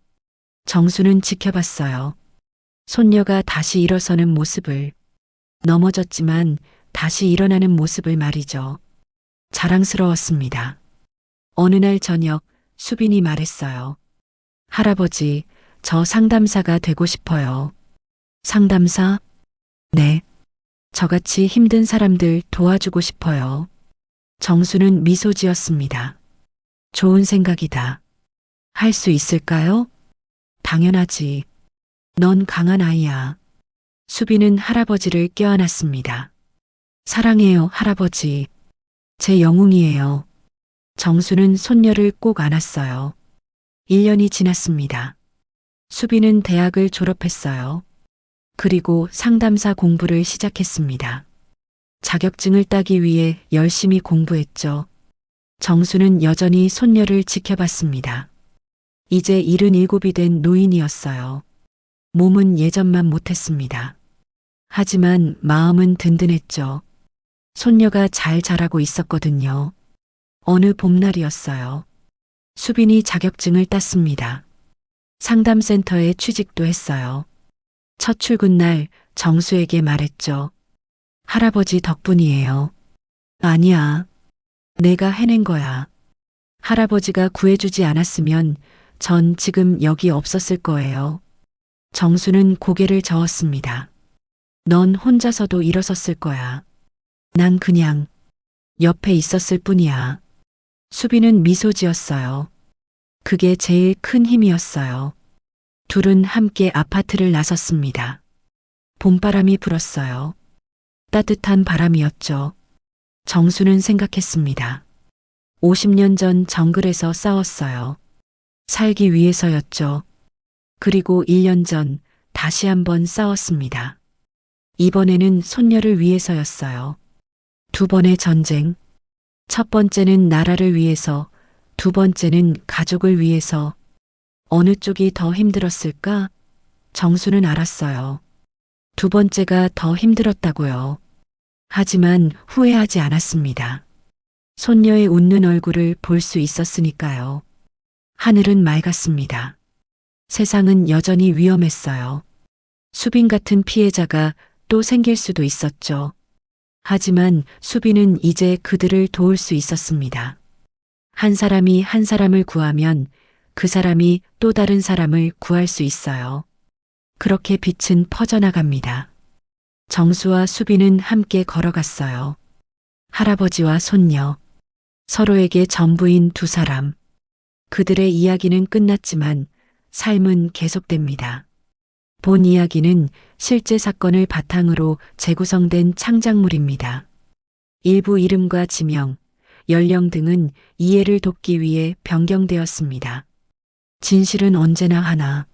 정수는 지켜봤어요. 손녀가 다시 일어서는 모습을, 넘어졌지만 다시 일어나는 모습을 말이죠. 자랑스러웠습니다. 어느 날 저녁 수빈이 말했어요. 할아버지, 저 상담사가 되고 싶어요. 상담사? 네. 저같이 힘든 사람들 도와주고 싶어요. 정수는 미소 지었습니다. 좋은 생각이다. 할 수 있을까요? 당연하지. 넌 강한 아이야. 수빈은 할아버지를 껴안았습니다. 사랑해요, 할아버지. 제 영웅이에요. 정수는 손녀를 꼭 안았어요. 1년이 지났습니다. 수빈은 대학을 졸업했어요. 그리고 상담사 공부를 시작했습니다. 자격증을 따기 위해 열심히 공부했죠. 정수는 여전히 손녀를 지켜봤습니다. 이제 77이 된 노인이었어요. 몸은 예전만 못했습니다. 하지만 마음은 든든했죠. 손녀가 잘 자라고 있었거든요. 어느 봄날이었어요. 수빈이 자격증을 땄습니다. 상담센터에 취직도 했어요. 첫 출근 날 정수에게 말했죠. 할아버지 덕분이에요. 아니야. 내가 해낸 거야. 할아버지가 구해주지 않았으면 전 지금 여기 없었을 거예요. 정수는 고개를 저었습니다. 넌 혼자서도 일어섰을 거야. 난 그냥 옆에 있었을 뿐이야. 수빈은 미소 지었어요. 그게 제일 큰 힘이었어요. 둘은 함께 아파트를 나섰습니다. 봄바람이 불었어요. 따뜻한 바람이었죠. 정수는 생각했습니다. 50년 전 정글에서 싸웠어요. 살기 위해서였죠. 그리고 1년 전 다시 한번 싸웠습니다. 이번에는 손녀를 위해서였어요. 2번의 전쟁. 첫 번째는 나라를 위해서, 2번째는 가족을 위해서. 어느 쪽이 더 힘들었을까? 정수는 알았어요. 2번째가 더 힘들었다고요. 하지만 후회하지 않았습니다. 손녀의 웃는 얼굴을 볼 수 있었으니까요. 하늘은 맑았습니다. 세상은 여전히 위험했어요. 수빈 같은 피해자가 또 생길 수도 있었죠. 하지만 수빈은 이제 그들을 도울 수 있었습니다. 한 사람이 한 사람을 구하면 그 사람이 또 다른 사람을 구할 수 있어요. 그렇게 빛은 퍼져나갑니다. 정수와 수빈은 함께 걸어갔어요. 할아버지와 손녀, 서로에게 전부인 두 사람. 그들의 이야기는 끝났지만 삶은 계속됩니다. 본 이야기는 실제 사건을 바탕으로 재구성된 창작물입니다. 일부 이름과 지명, 연령 등은 이해를 돕기 위해 변경되었습니다. 진실은 언제나 하나.